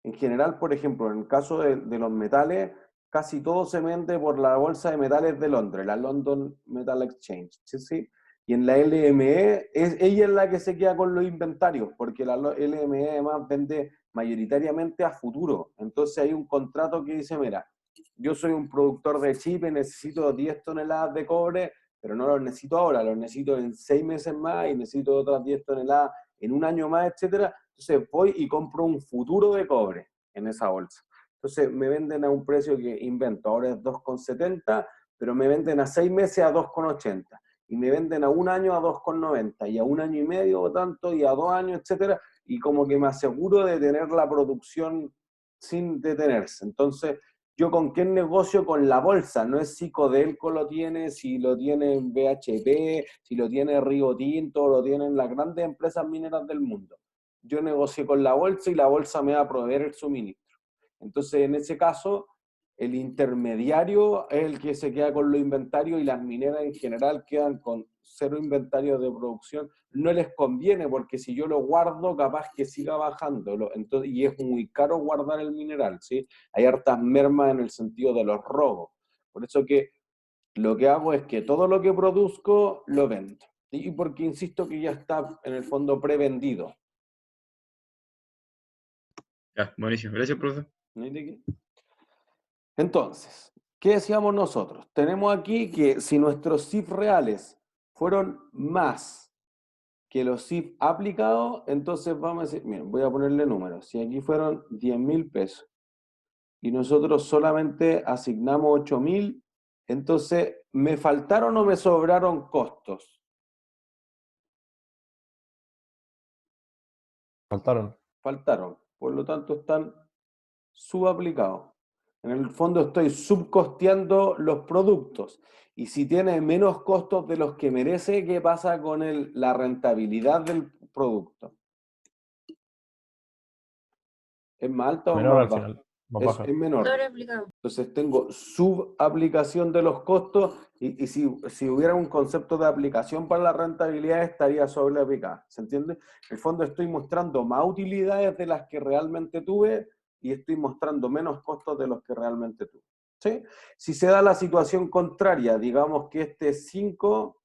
S1: En general, por ejemplo, en el caso de los metales, casi todo se vende por la Bolsa de Metales de Londres, la London Metal Exchange, ¿sí? ¿Sí? Y en la LME, ella es la que se queda con los inventarios, porque la LME además vende mayoritariamente a futuro. Entonces hay un contrato que dice, mira, yo soy un productor de chip y necesito 10 toneladas de cobre, pero no los necesito ahora, los necesito en 6 meses más y necesito otras 10 toneladas en un año más, etcétera. Entonces voy y compro un futuro de cobre en esa bolsa. Entonces me venden a un precio que invento, ahora es 2,70, pero me venden a 6 meses a 2,80. Y me venden a un año a 2,90, y a un año y medio o tanto, y a 2 años, etcétera. Y como que me aseguro de tener la producción sin detenerse. Entonces, ¿yo con qué negocio? Con la bolsa, no es si Codelco lo tiene, si lo tiene BHP, si lo tiene Río Tinto, lo tienen las grandes empresas mineras del mundo. Yo negocio con la bolsa y la bolsa me va a proveer el suministro. Entonces, en ese caso, el intermediario es el que se queda con los inventarios y las mineras en general quedan con cero inventarios de producción. No les conviene porque si yo lo guardo, capaz que siga bajando. Entonces, y es muy caro guardar el mineral, ¿sí? Hay hartas mermas en el sentido de los robos. Por eso que lo que hago es que todo lo que produzco lo vendo. Y porque insisto que ya está en el fondo prevendido.
S7: Ya, buenísimo. Gracias, profe.
S1: ¿No hay de qué? Entonces, ¿qué decíamos nosotros? Tenemos aquí que si nuestros CIF reales fueron más que los CIF aplicados, entonces vamos a decir, miren, voy a ponerle números. Si aquí fueron 10.000 pesos y nosotros solamente asignamos 8.000, entonces, ¿me faltaron o me sobraron costos?
S11: Faltaron.
S1: Faltaron. Por lo tanto, están subaplicados. En el fondo estoy subcosteando los productos. Y si tiene menos costos de los que merece, ¿qué pasa con la rentabilidad del producto? ¿Es más alta o
S11: Menor
S1: más
S11: al
S1: baja?
S11: final. Más
S1: Es
S11: baja.
S1: menor.
S8: Sobreaplicado.
S1: Entonces tengo subaplicación de los costos y si hubiera un concepto de aplicación para la rentabilidad estaría sobreaplicada. ¿Se entiende? En el fondo estoy mostrando más utilidades de las que realmente tuve y estoy mostrando menos costos de los que realmente tuve. ¿Sí? Si se da la situación contraria, digamos que este es 5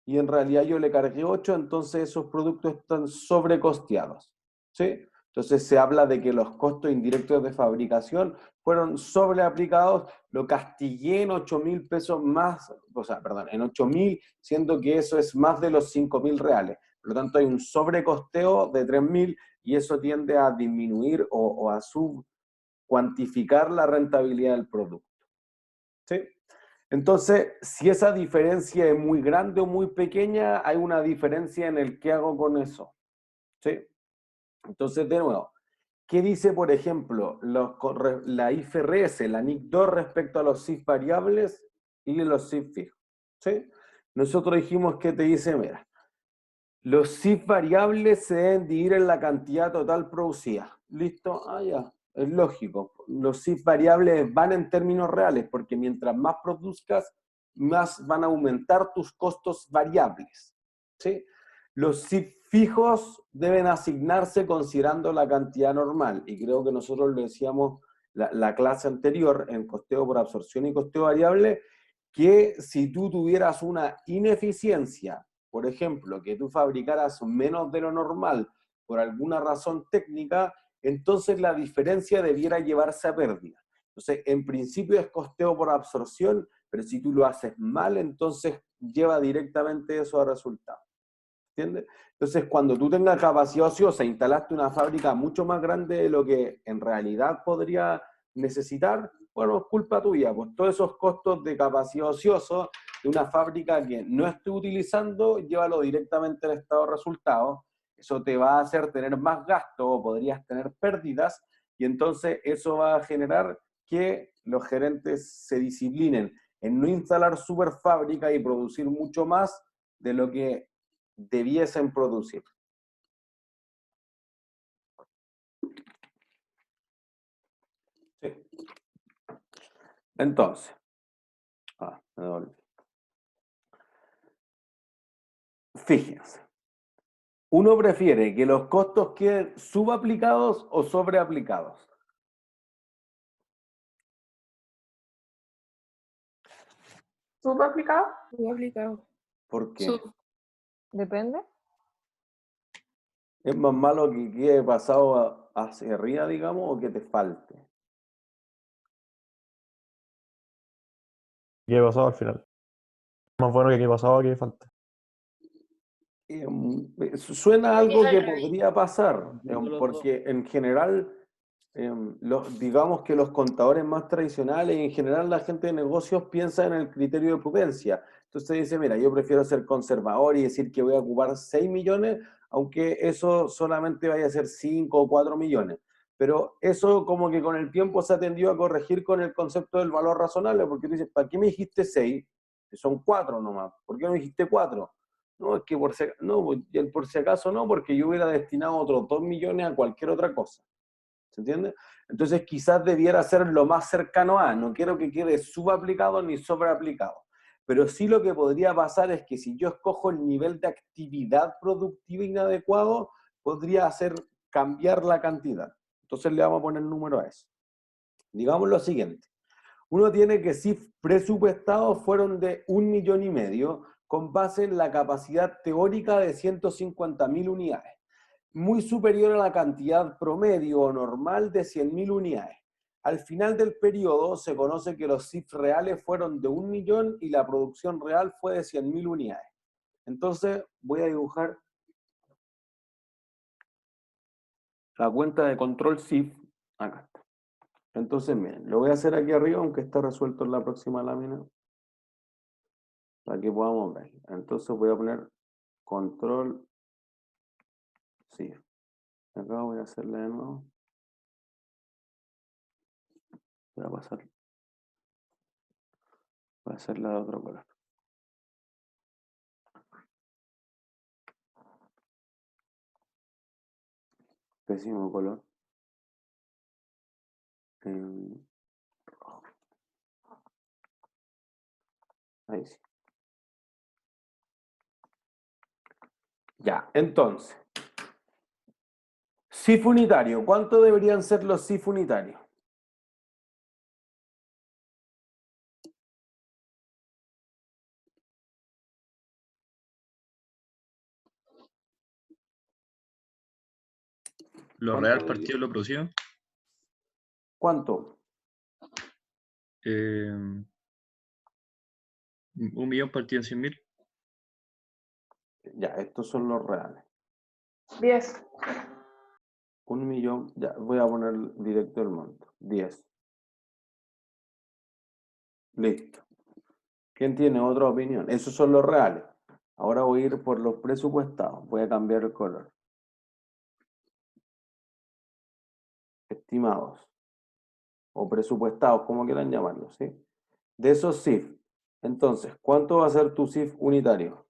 S1: y en realidad yo le cargué 8, entonces esos productos están sobrecosteados. ¿Sí? Entonces se habla de que los costos indirectos de fabricación fueron sobreaplicados, lo castigué en 8.000 pesos más, o sea, perdón, en 8.000, siendo que eso es más de los 5.000 reales. Por lo tanto, hay un sobrecosteo de 3.000 y eso tiende a disminuir o a subcuantificar la rentabilidad del producto. ¿Sí? Entonces, si esa diferencia es muy grande o muy pequeña, hay una diferencia en el qué hago con eso. ¿Sí? Entonces, de nuevo, ¿qué dice, por ejemplo, la IFRS, la NIC 2 respecto a los CIF variables y los CIF fijos? ¿Sí? Nosotros dijimos que te dice, mira, los CIF variables se deben dividir en la cantidad total producida. ¿Listo? Ah, ya, es lógico. Los CIF variables van en términos reales, porque mientras más produzcas, más van a aumentar tus costos variables. ¿Sí? Los CIF fijos deben asignarse considerando la cantidad normal, y creo que nosotros lo decíamos la clase anterior, en costeo por absorción y costeo variable, que si tú tuvieras una ineficiencia, por ejemplo, que tú fabricaras menos de lo normal por alguna razón técnica, entonces la diferencia debiera llevarse a pérdida. Entonces, en principio es costeo por absorción, pero si tú lo haces mal, entonces lleva directamente eso a resultado. ¿Entiendes? Entonces, cuando tú tengas capacidad ociosa, instalaste una fábrica mucho más grande de lo que en realidad podría necesitar, bueno, es culpa tuya, pues todos esos costos de capacidad ociosa de una fábrica que no esté utilizando, llévalo directamente al estado de resultados. Eso te va a hacer tener más gasto o podrías tener pérdidas, y entonces eso va a generar que los gerentes se disciplinen en no instalar super fábrica y producir mucho más de lo que debiesen producir. Sí. Entonces, me doble. Fíjense, uno prefiere que los costos queden subaplicados o sobreaplicados.
S11: ¿Subaplicado?
S10: Subaplicado.
S1: ¿Por qué?
S5: Sub.
S6: Depende.
S1: ¿Es más malo que quede pasado hacia arriba, digamos, o que te falte?
S12: ¿Qué pasado al final? Más bueno que qué pasado que falta.
S1: Suena
S8: Creo que
S1: algo
S8: es al
S1: que
S8: revés.
S1: podría pasar, porque en general, digamos que los contadores más tradicionales y en general la gente de negocios piensa en el criterio de prudencia. Entonces dice, mira, yo prefiero ser conservador y decir que voy a ocupar 6 millones, aunque eso solamente vaya a ser 5 o 4 millones. Pero eso como que con el tiempo se ha tendido a corregir con el concepto del valor razonable, porque tú dices, ¿para qué me dijiste 6? Que son 4 nomás. ¿Por qué no me dijiste 4? No, es que por si acaso no, porque yo hubiera destinado otros 2 millones a cualquier otra cosa. ¿Se entiende? Entonces quizás debiera ser lo más cercano a, no quiero que quede subaplicado ni sobreaplicado. Pero sí lo que podría pasar es que si yo escojo el nivel de actividad productiva inadecuado, podría hacer cambiar la cantidad. Entonces le vamos a poner número a eso. Digamos lo siguiente. Uno tiene que si presupuestados fueron de 1,5 millones con base en la capacidad teórica de 150.000 unidades, muy superior a la cantidad promedio o normal de 100.000 unidades. Al final del periodo se conoce que los CIF reales fueron de 1 millón y la producción real fue de 100.000 unidades. Entonces voy a dibujar la cuenta de control CIF acá. Entonces, miren, lo voy a hacer aquí arriba, aunque está resuelto en la próxima lámina, para que podamos ver. Entonces voy a poner control CIF. Acá voy a hacerle de nuevo. Voy a pasar. Voy a hacerla de otro color. Pésimo color. Rojo. Ahí sí. Ya, entonces. CIF unitario. ¿Cuánto deberían ser los CIF unitarios?
S7: Lo
S1: ¿Cuánto
S7: real
S1: debería?
S7: partido de lo producido.
S1: ¿Cuánto?
S7: 1 millón partido en 100.000.
S1: Ya, estos son los reales.
S11: 10.
S1: 1 millón, ya, voy a poner directo el monto. 10. Listo. ¿Quién tiene otra opinión? Esos son los reales. Ahora voy a ir por los presupuestados. Voy a cambiar el color. Estimados. O presupuestados, como quieran llamarlo, ¿sí? De esos CIF. Entonces, ¿cuánto va a ser tu CIF unitario?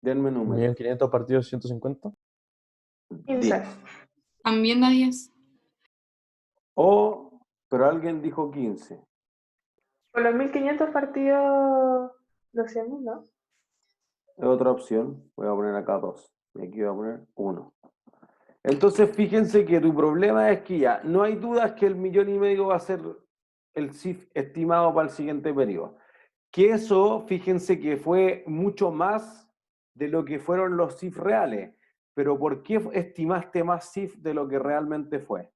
S1: Denme número.
S12: 1.500 partidos 150.
S11: 15.
S1: 10.
S5: También da 10.
S1: Pero alguien dijo 15.
S11: Por los 1500 partidos, 200.000, ¿no?
S1: Es otra opción. Voy a poner acá 2. Y aquí voy a poner 1. Entonces, fíjense que tu problema es que ya no hay dudas que el 1,5 millones va a ser el CIF estimado para el siguiente periodo. Que eso, fíjense que fue mucho más de lo que fueron los CIF reales. pero ¿por qué estimaste más CIF de lo que realmente fue?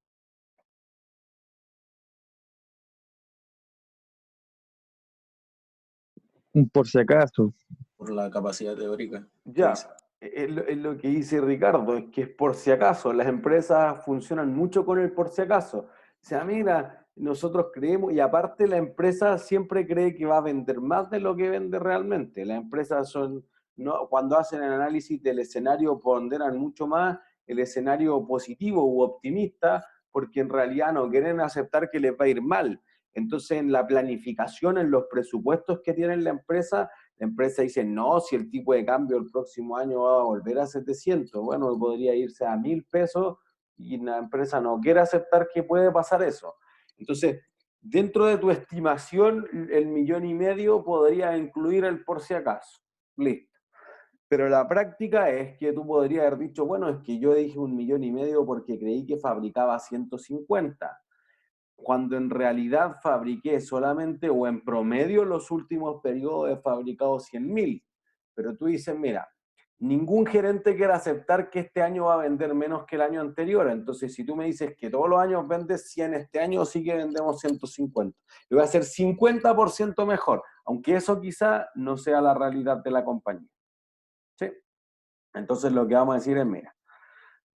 S7: Por si acaso.
S3: Por la capacidad teórica.
S1: Ya, es lo que dice Ricardo, es que es por si acaso, las empresas funcionan mucho con el por si acaso. O sea, mira, nosotros creemos, y aparte la empresa siempre cree que va a vender más de lo que vende realmente. Las empresas son, no, cuando hacen el análisis del escenario ponderan mucho más el escenario positivo u optimista, porque en realidad no quieren aceptar que les va a ir mal. Entonces, en la planificación, en los presupuestos que tiene la empresa dice, no, si el tipo de cambio el próximo año va a volver a 700, bueno, podría irse a 1000 pesos y la empresa no quiere aceptar que puede pasar eso. Entonces, dentro de tu estimación, el 1,5 millones podría incluir el por si acaso. Listo. Pero la práctica es que tú podrías haber dicho, bueno, es que yo dije 1,5 millones porque creí que fabricaba 150. Cuando en realidad fabriqué solamente o en promedio los últimos periodos he fabricado 100.000. Pero tú dices, mira, ningún gerente quiere aceptar que este año va a vender menos que el año anterior. Entonces, si tú me dices que todos los años vendes 100, este año sí que vendemos 150. Y voy a ser 50% mejor, aunque eso quizá no sea la realidad de la compañía. ¿Sí? Entonces, lo que vamos a decir es, mira,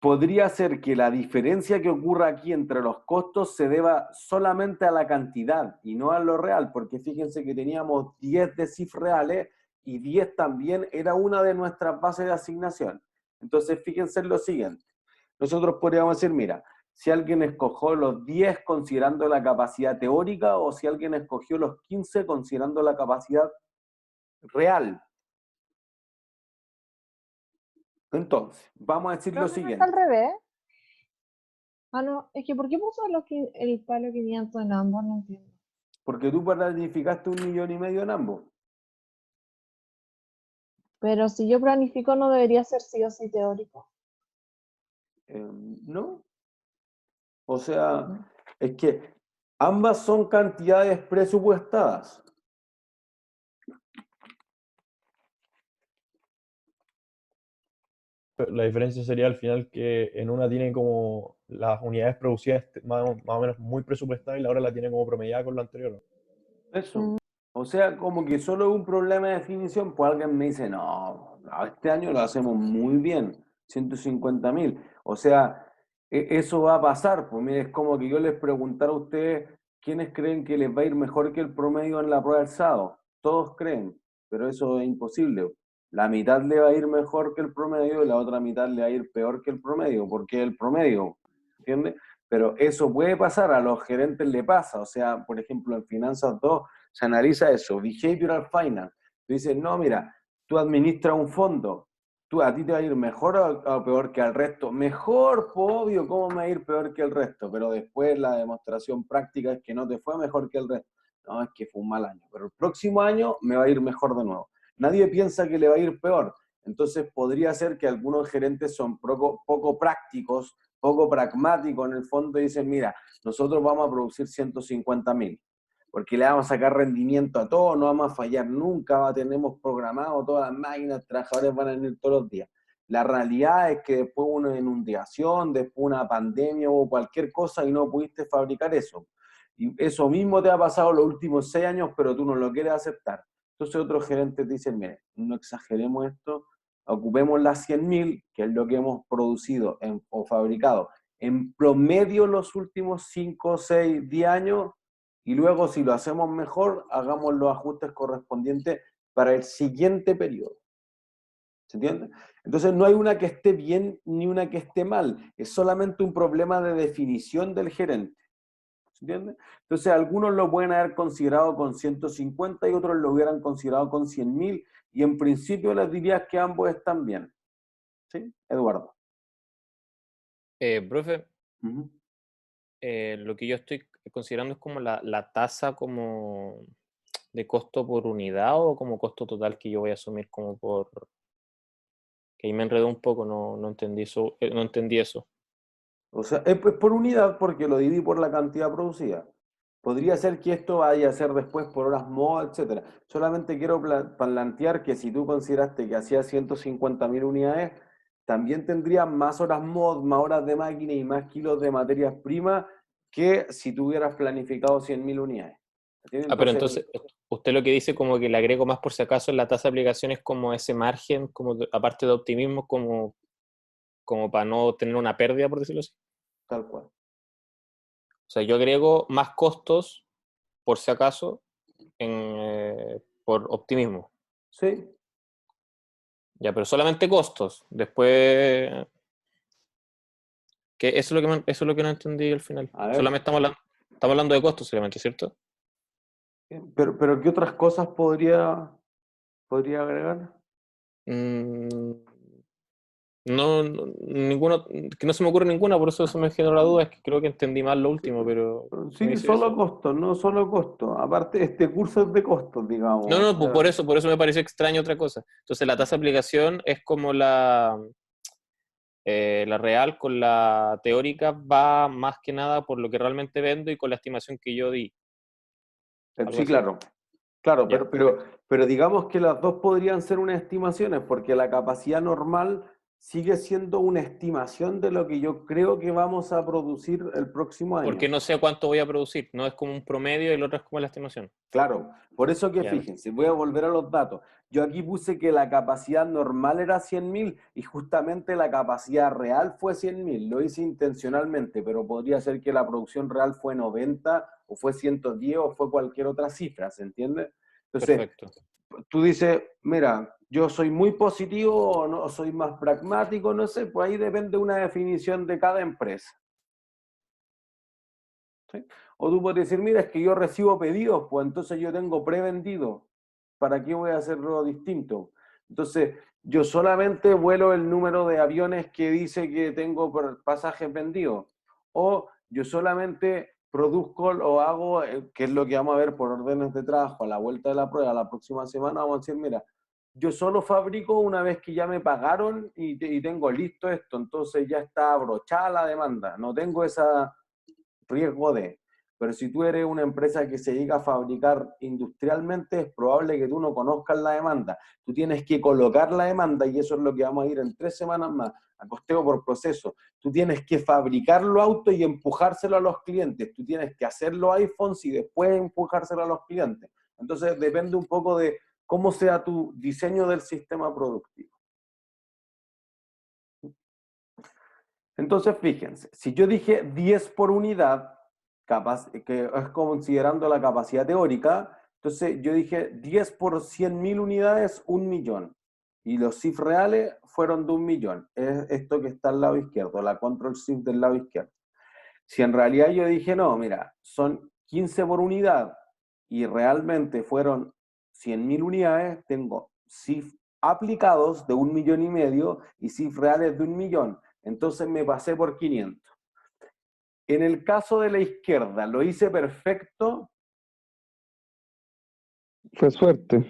S1: podría ser que la diferencia que ocurra aquí entre los costos se deba solamente a la cantidad y no a lo real, porque fíjense que teníamos 10 de CIF reales y 10 también era una de nuestras bases de asignación. Entonces, fíjense en lo siguiente. Nosotros podríamos decir, mira, si alguien escogió los 10 considerando la capacidad teórica o si alguien escogió los 15 considerando la capacidad real. Entonces, vamos a decir lo
S13: Creo que no
S1: siguiente.
S13: está al revés. Ah, no, es que ¿por qué puso el palo 500 en ambos? No entiendo.
S1: Porque tú planificaste 1,5 millones en ambos.
S13: Pero si yo planifico, no debería ser sí o sí teórico.
S1: No. O sea, es que ambas son cantidades presupuestadas.
S12: La diferencia sería al final que en una tiene como las unidades producidas más o menos muy presupuestadas y la otra la tiene como promediada con la anterior.
S1: Eso. O sea, como que solo un problema de definición, pues alguien me dice, no, este año lo hacemos muy bien, 150.000. O sea, eso va a pasar. Pues mire, es como que yo les preguntara a ustedes, ¿quiénes creen que les va a ir mejor que el promedio en la prueba del SAO? Todos creen, pero eso es imposible. La mitad le va a ir mejor que el promedio y la otra mitad le va a ir peor que el promedio, porque es el promedio, ¿entiendes? Pero eso puede pasar, a los gerentes le pasa. O sea, por ejemplo, en Finanzas 2 se analiza eso, Behavioral Finance. Tú dices, no, mira, tú administras un fondo, a ti te va a ir mejor o peor que al resto. Mejor, pues obvio, ¿cómo me va a ir peor que el resto? Pero después la demostración práctica es que no te fue mejor que el resto. No, es que fue un mal año. Pero el próximo año me va a ir mejor de nuevo. Nadie piensa que le va a ir peor. Entonces podría ser que algunos gerentes son poco prácticos, poco pragmáticos en el fondo y dicen, mira, nosotros vamos a producir 150.000, porque le vamos a sacar rendimiento a todo, no vamos a fallar nunca, tenemos programado todas las máquinas, trabajadores van a venir todos los días. La realidad es que después una inundación, después una pandemia o cualquier cosa y no pudiste fabricar eso. Y eso mismo te ha pasado los últimos 6 años, pero tú no lo quieres aceptar. Entonces otros gerentes dicen, mire, no exageremos esto, ocupemos las 100.000, que es lo que hemos producido o fabricado en promedio los últimos 5, 6, 10 años, y luego si lo hacemos mejor, hagamos los ajustes correspondientes para el siguiente periodo. ¿Se entiende? Entonces no hay una que esté bien ni una que esté mal, es solamente un problema de definición del gerente. ¿Se entiende? Entonces algunos lo pueden haber considerado con 150 y otros lo hubieran considerado con 100.000, y en principio les diría que ambos están bien. ¿Sí? Eduardo.
S14: Profe,
S1: Ujú.
S14: lo que yo estoy considerando es como la tasa como de costo por unidad o como costo total que yo voy a asumir como por... Que ahí me enredó un poco, no entendí eso, no entendí eso.
S1: O sea, es por unidad porque lo dividí por la cantidad producida. Podría ser que esto vaya a ser después por horas MOA, etc. Solamente quiero plantear que si tú consideraste que hacía 150.000 unidades, también tendría más horas mod, más horas de máquina y más kilos de materias primas que si tuvieras planificado 100.000 unidades. ¿Entiendes?
S14: Pero entonces, usted lo que dice como que le agrego más por si acaso en la tasa de aplicación es como ese margen, como aparte de optimismo, como para no tener una pérdida, por decirlo así.
S1: Tal cual.
S14: O sea, yo agrego más costos, por si acaso, por optimismo.
S1: Sí.
S14: Ya, pero solamente costos. Después... Que eso es lo que no entendí al final. Solamente estamos hablando de costos solamente, ¿cierto?
S1: Pero ¿qué otras cosas podría agregar?
S14: No, ninguna, que no se me ocurre ninguna, por eso se me generó la duda, es que creo que entendí mal lo último, pero...
S1: Sí, solo costos, no solo costos. Aparte, este curso es de costos, digamos.
S14: No, por eso me pareció extraño otra cosa. Entonces la tasa de aplicación es como la real con la teórica va más que nada por lo que realmente vendo y con la estimación que yo di.
S1: Sí, claro. Claro, pero digamos que las dos podrían ser unas estimaciones, porque la capacidad normal sigue siendo una estimación de lo que yo creo que vamos a producir el próximo año.
S14: Porque no sé cuánto voy a producir, no es como un promedio y el otro es como la estimación.
S1: Claro, por eso que fíjense, voy a volver a los datos. Yo aquí puse que la capacidad normal era 100.000 y justamente la capacidad real fue 100.000. Lo hice intencionalmente, pero podría ser que la producción real fue 90 o fue 110 o fue cualquier otra cifra, ¿se entiende? Entonces,
S14: perfecto.
S1: Tú dices, mira, yo soy muy positivo o no, soy más pragmático, no sé, pues ahí depende una definición de cada empresa. ¿Sí? O tú puedes decir, mira, es que yo recibo pedidos, pues entonces yo tengo prevendido. ¿Para qué voy a hacerlo distinto? Entonces, yo solamente vuelo el número de aviones que dice que tengo pasajes vendidos. O yo solamente produzco o hago, que es lo que vamos a ver por órdenes de trabajo, a la vuelta de la prueba, la próxima semana, vamos a decir, mira, yo solo fabrico una vez que ya me pagaron y tengo listo esto, entonces ya está abrochada la demanda, no tengo ese riesgo de... Pero si tú eres una empresa que se dedica a fabricar industrialmente, es probable que tú no conozcas la demanda. Tú tienes que colocar la demanda, y eso es lo que vamos a ir en 3 semanas más, a costeo por proceso. Tú tienes que fabricar los autos y empujárselo a los clientes. Tú tienes que hacer los iPhones y después empujárselo a los clientes. Entonces depende un poco de cómo sea tu diseño del sistema productivo. Entonces fíjense, si yo dije 10 por unidad, que es considerando la capacidad teórica, entonces yo dije 10 por 100.000 unidades, 1 millón. Y los CIF reales fueron de 1 millón. Es esto que está al lado izquierdo, la control CIF del lado izquierdo. Si en realidad yo dije, no, mira, son 15 por unidad y realmente fueron 100.000 unidades, tengo CIF aplicados de 1,5 millones y CIF reales de 1 millón. Entonces me pasé por 500. En el caso de la izquierda, ¿lo hice perfecto?
S15: Fue suerte.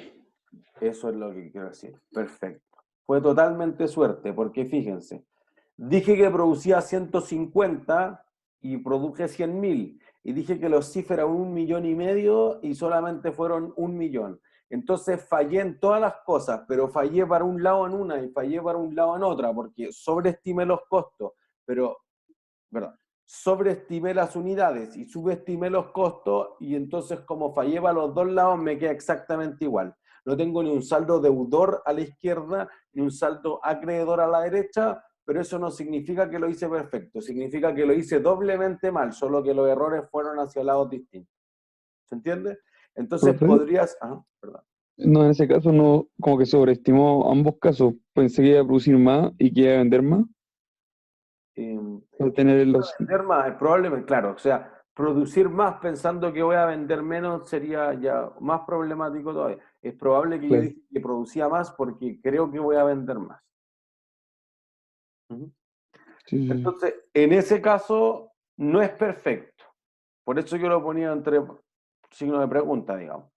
S1: Eso es lo que quiero decir. Perfecto. Fue totalmente suerte, porque fíjense, dije que producía 150 y produje 100.000. Y dije que los CIF eran 1,5 millones y solamente fueron 1 millón. Entonces fallé en todas las cosas, pero fallé para un lado en una y fallé para un lado en otra, porque sobreestimé los costos, sobreestimé las unidades y subestimé los costos, y entonces como fallé para los dos lados me queda exactamente igual. No tengo ni un saldo deudor a la izquierda, ni un saldo acreedor a la derecha, pero eso no significa que lo hice perfecto, significa que lo hice doblemente mal, solo que los errores fueron hacia lados distintos. ¿Se entiende? Entonces
S15: ¿Profe?
S1: podrías... perdón.
S15: No, en ese caso no, como que sobreestimó ambos casos. Pensé que iba a producir más y que iba a vender más. Para tener los...
S1: Vender más, probablemente, claro, o sea, producir más pensando que voy a vender menos sería ya más problemático todavía. Es probable que yo dije que producía más porque creo que voy a vender más.
S15: Sí.
S1: Entonces, en ese caso, no es perfecto. Por eso yo lo ponía entre signos de pregunta, digamos.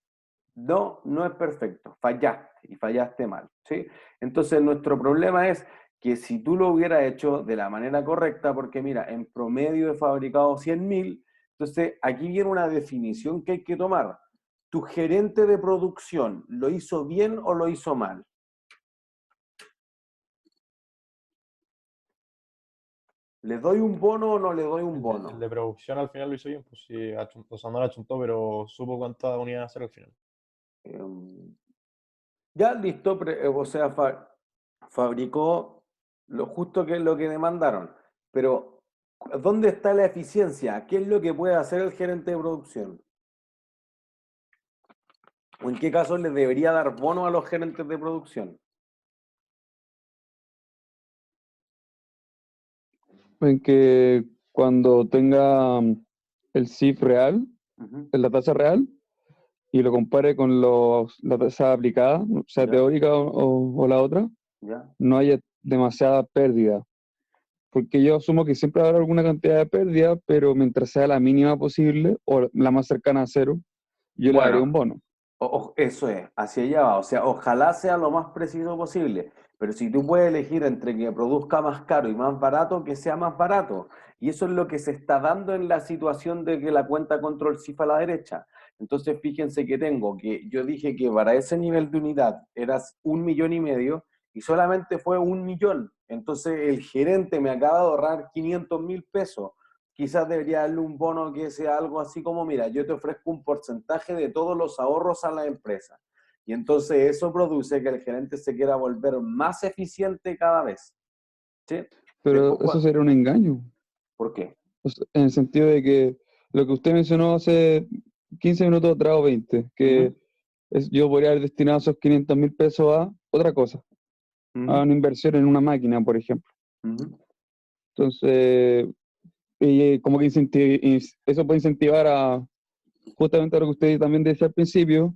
S1: No, no es perfecto. Fallaste y fallaste mal, ¿sí? Entonces, nuestro problema es que si tú lo hubieras hecho de la manera correcta, porque mira, en promedio he fabricado 100.000, entonces aquí viene una definición que hay que tomar. ¿Tu gerente de producción lo hizo bien o lo hizo mal? ¿Le doy un bono o no le doy un
S12: El
S1: bono?
S12: de producción al final lo hizo bien, pues sí, o sea, no la achuntó, pero supo cuántas unidades hacer al final.
S1: Ya listo, o sea, fabricó lo justo que es lo que demandaron. Pero, ¿dónde está la eficiencia? ¿Qué es lo que puede hacer el gerente de producción? ¿O en qué caso le debería dar bono a los gerentes de producción?
S15: En que cuando tenga el CIF real,
S1: Ujú.
S15: la tasa real, y lo compare con la tasa aplicada, o sea,
S1: Ya,
S15: teórica o la otra,
S1: ya.
S15: no haya demasiada pérdida. Porque yo asumo que siempre habrá alguna cantidad de pérdida, pero mientras sea la mínima posible o la más cercana a cero, yo le daría un
S1: Bueno,
S15: bono.
S1: eso es, hacia allá va. O sea, ojalá sea lo más preciso posible. Pero si tú puedes elegir entre que produzca más caro y más barato, que sea más barato. Y eso es lo que se está dando en la situación de que la cuenta control cifra a la derecha. Entonces, fíjense que yo dije que para ese nivel de unidad eras 1,5 millones y solamente fue 1 millón. Entonces, el gerente me acaba de ahorrar 500.000 pesos. Quizás debería darle un bono que sea algo así como, mira, yo te ofrezco un porcentaje de todos los ahorros a la empresa. Y entonces eso produce que el gerente se quiera volver más eficiente cada vez. ¿Sí?
S15: Pero
S1: Después,
S15: eso sería un engaño.
S1: ¿por qué?
S15: O sea, en el sentido de que lo que usted mencionó hace 15 minutos atrás o 20, que yo podría haber destinado esos 500.000 pesos a otra cosa, a una inversión en una máquina, por ejemplo. Entonces, como que eso puede incentivar a justamente lo que usted también decía al principio,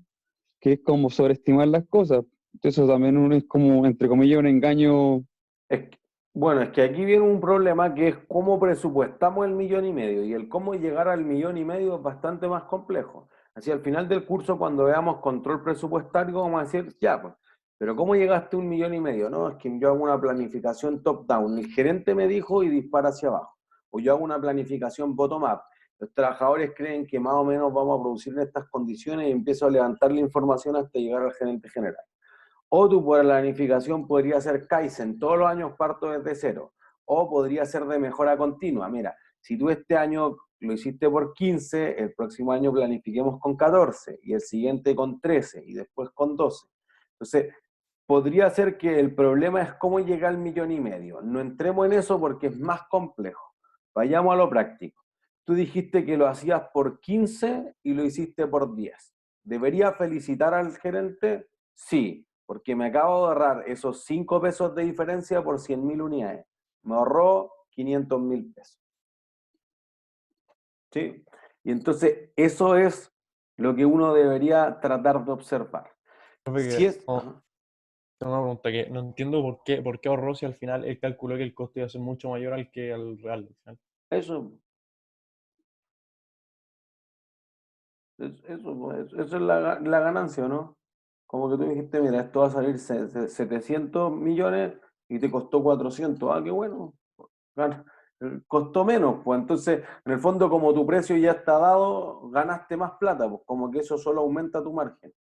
S15: que es como sobreestimar las cosas. Entonces, eso también es como, entre comillas, un engaño.
S1: Bueno, es que aquí viene un problema que es cómo presupuestamos el 1,5 millones y el cómo llegar al 1,5 millones es bastante más complejo. Así al final del curso, cuando veamos control presupuestario, vamos a decir, ya, pues, pero ¿cómo llegaste a 1,5 millones? No, es que yo hago una planificación top-down. El gerente me dijo y dispara hacia abajo. O yo hago una planificación bottom-up. Los trabajadores creen que más o menos vamos a producir en estas condiciones y empiezo a levantar la información hasta llegar al gerente general. O tu planificación podría ser Kaizen, todos los años parto desde cero. O podría ser de mejora continua. Mira, si tú este año lo hiciste por 15, el próximo año planifiquemos con 14, y el siguiente con 13, y después con 12. Entonces, podría ser que el problema es cómo llegar al 1,5 millones. No entremos en eso porque es más complejo. Vayamos a lo práctico. Tú dijiste que lo hacías por 15 y lo hiciste por 10. ¿Debería felicitar al gerente? Sí, porque me acabo de ahorrar esos 5 pesos de diferencia por 100.000 unidades. Me ahorró 500.000 pesos. ¿Sí? Y entonces eso es lo que uno debería tratar de observar. Si es...
S12: Tengo una pregunta que no entiendo por qué ahorró si al final él calculó que el costo iba a ser mucho mayor al que al real. Al final.
S1: Eso es la ganancia, ¿no? Como que tú dijiste, mira, esto va a salir 700 millones y te costó 400. Ah, qué bueno. Costó menos, pues entonces, en el fondo, como tu precio ya está dado, ganaste más plata, pues como que eso solo aumenta tu margen.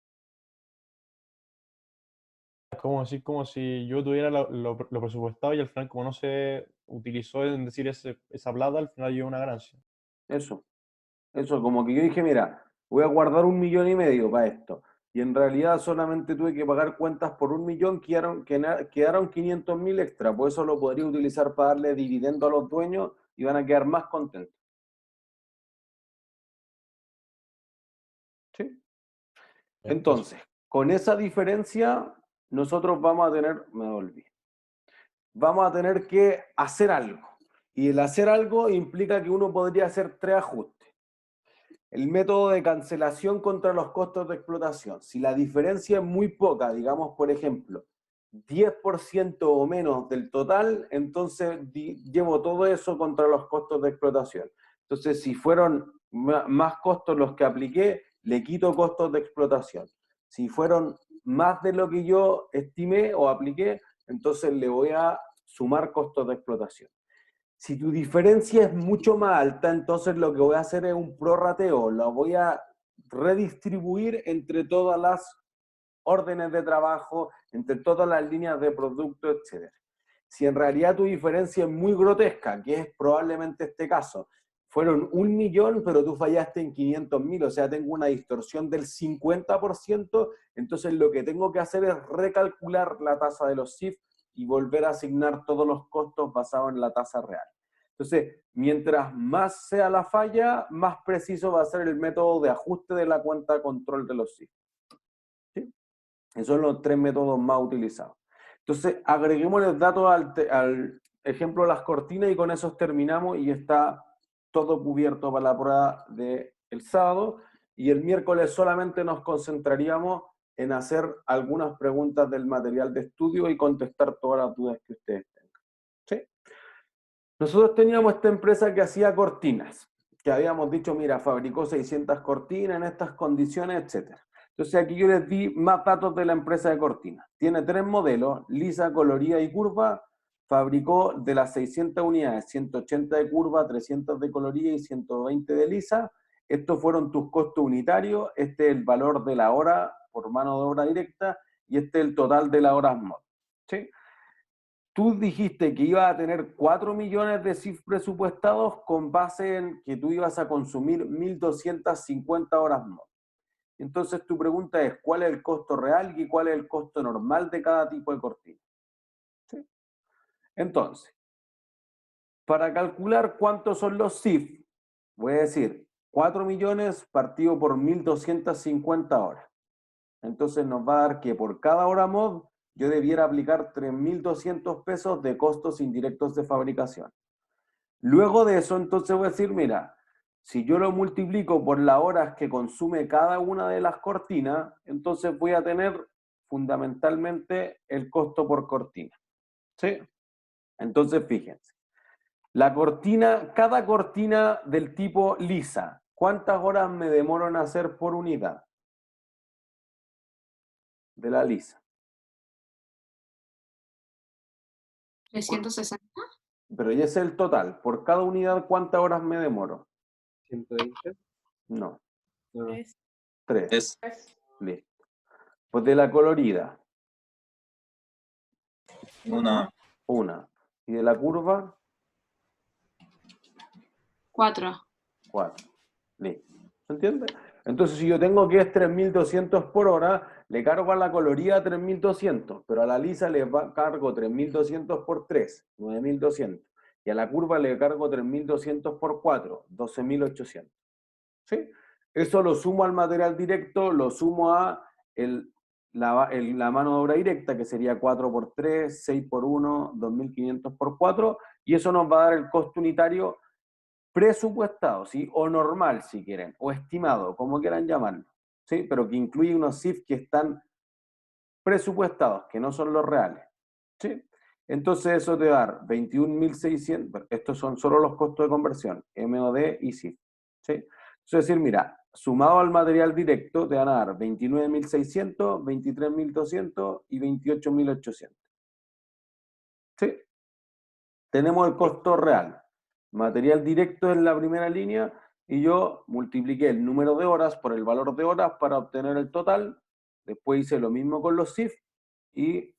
S12: Es como si yo tuviera lo presupuestado y al final, como no se utilizó en decir esa plata, al final yo una ganancia.
S1: Eso, como que yo dije, mira, voy a guardar 1,5 millones para esto. Y en realidad solamente tuve que pagar cuentas por 1 millón, quedaron 500.000 extra, por eso lo podría utilizar para darle dividendo a los dueños y van a quedar más contentos. ¿Sí? Entonces, con esa diferencia, nosotros vamos a tener que hacer algo. Y el hacer algo implica que uno podría hacer 3 ajustes. El método de cancelación contra los costos de explotación. Si la diferencia es muy poca, digamos, por ejemplo, 10% o menos del total, entonces llevo todo eso contra los costos de explotación. Entonces, si fueron más costos los que apliqué, le quito costos de explotación. Si fueron más de lo que yo estimé o apliqué, entonces le voy a sumar costos de explotación. Si tu diferencia es mucho más alta, entonces lo que voy a hacer es un prorrateo, lo voy a redistribuir entre todas las órdenes de trabajo, entre todas las líneas de producto, etc. si en realidad tu diferencia es muy grotesca, que es probablemente este caso, fueron 1 millón, pero tú fallaste en 500.000, o sea, tengo una distorsión del 50%, entonces lo que tengo que hacer es recalcular la tasa de los CIF y volver a asignar todos los costos basados en la tasa real. Entonces, mientras más sea la falla, más preciso va a ser el método de ajuste de la cuenta de control de los CIF. ¿Sí? Esos son los 3 métodos más utilizados. Entonces, agreguemos los datos al ejemplo de las cortinas y con eso terminamos y está todo cubierto para la prueba del sábado. Y el miércoles solamente nos concentraríamos en hacer algunas preguntas del material de estudio y contestar todas las dudas que ustedes tengan. ¿Sí? Nosotros teníamos esta empresa que hacía cortinas, que habíamos dicho, mira, fabricó 600 cortinas en estas condiciones, etc. Entonces aquí yo les di más datos de la empresa de cortinas. Tiene 3 modelos, lisa, colorida y curva. Fabricó de las 600 unidades, 180 de curva, 300 de colorida y 120 de lisa. Estos fueron tus costos unitarios. Este es el valor de la hora por mano de obra directa y este es el total de las horas mod. ¿Sí? Tú dijiste que ibas a tener 4 millones de CIF presupuestados con base en que tú ibas a consumir 1.250 horas mod. Entonces tu pregunta es, ¿cuál es el costo real y cuál es el costo normal de cada tipo de cortina? ¿Sí? Entonces, para calcular cuántos son los CIF, voy a decir 4 millones partido por 1.250 horas. Entonces nos va a dar que por cada hora mod yo debiera aplicar 3.200 pesos de costos indirectos de fabricación. Luego de eso, entonces voy a decir, mira, si yo lo multiplico por las horas que consume cada una de las cortinas, entonces voy a tener fundamentalmente el costo por cortina. ¿Sí? Entonces, fíjense. La cortina, cada cortina del tipo lisa, ¿cuántas horas me demoro en hacer por unidad? De la lisa.
S5: 360.
S1: Pero ya es el total. Por cada unidad, ¿cuántas horas me demoro?
S4: 120.
S1: No.
S10: 3.
S1: 3. Listo. Pues de la colorida. Una. ¿Y de la curva?
S5: 4.
S1: 4. Listo. ¿Se entiende? Entonces, si yo tengo que es 3.200 por hora, le cargo a la colorida 3.200, pero a la lisa le cargo 3.200 por 3, 9.200. Y a la curva le cargo 3.200 por 4, 12.800. ¿Sí? Eso lo sumo al material directo, lo sumo a la mano de obra directa, que sería 4 por 3, 6 por 1, 2.500 por 4, y eso nos va a dar el costo unitario presupuestado, ¿sí? O normal, si quieren, o estimado, como quieran llamarlo, ¿sí? Pero que incluye unos CIF que están presupuestados, que no son los reales, ¿sí? Entonces eso te va a dar 21.600, estos son solo los costos de conversión, MOD y CIF, ¿sí? Es decir, mira, sumado al material directo te van a dar 29.600, 23.200 y 28.800. ¿Sí? Tenemos el costo real. Material directo en la primera línea y yo multipliqué el número de horas por el valor de horas para obtener el total. Después hice lo mismo con los CIF y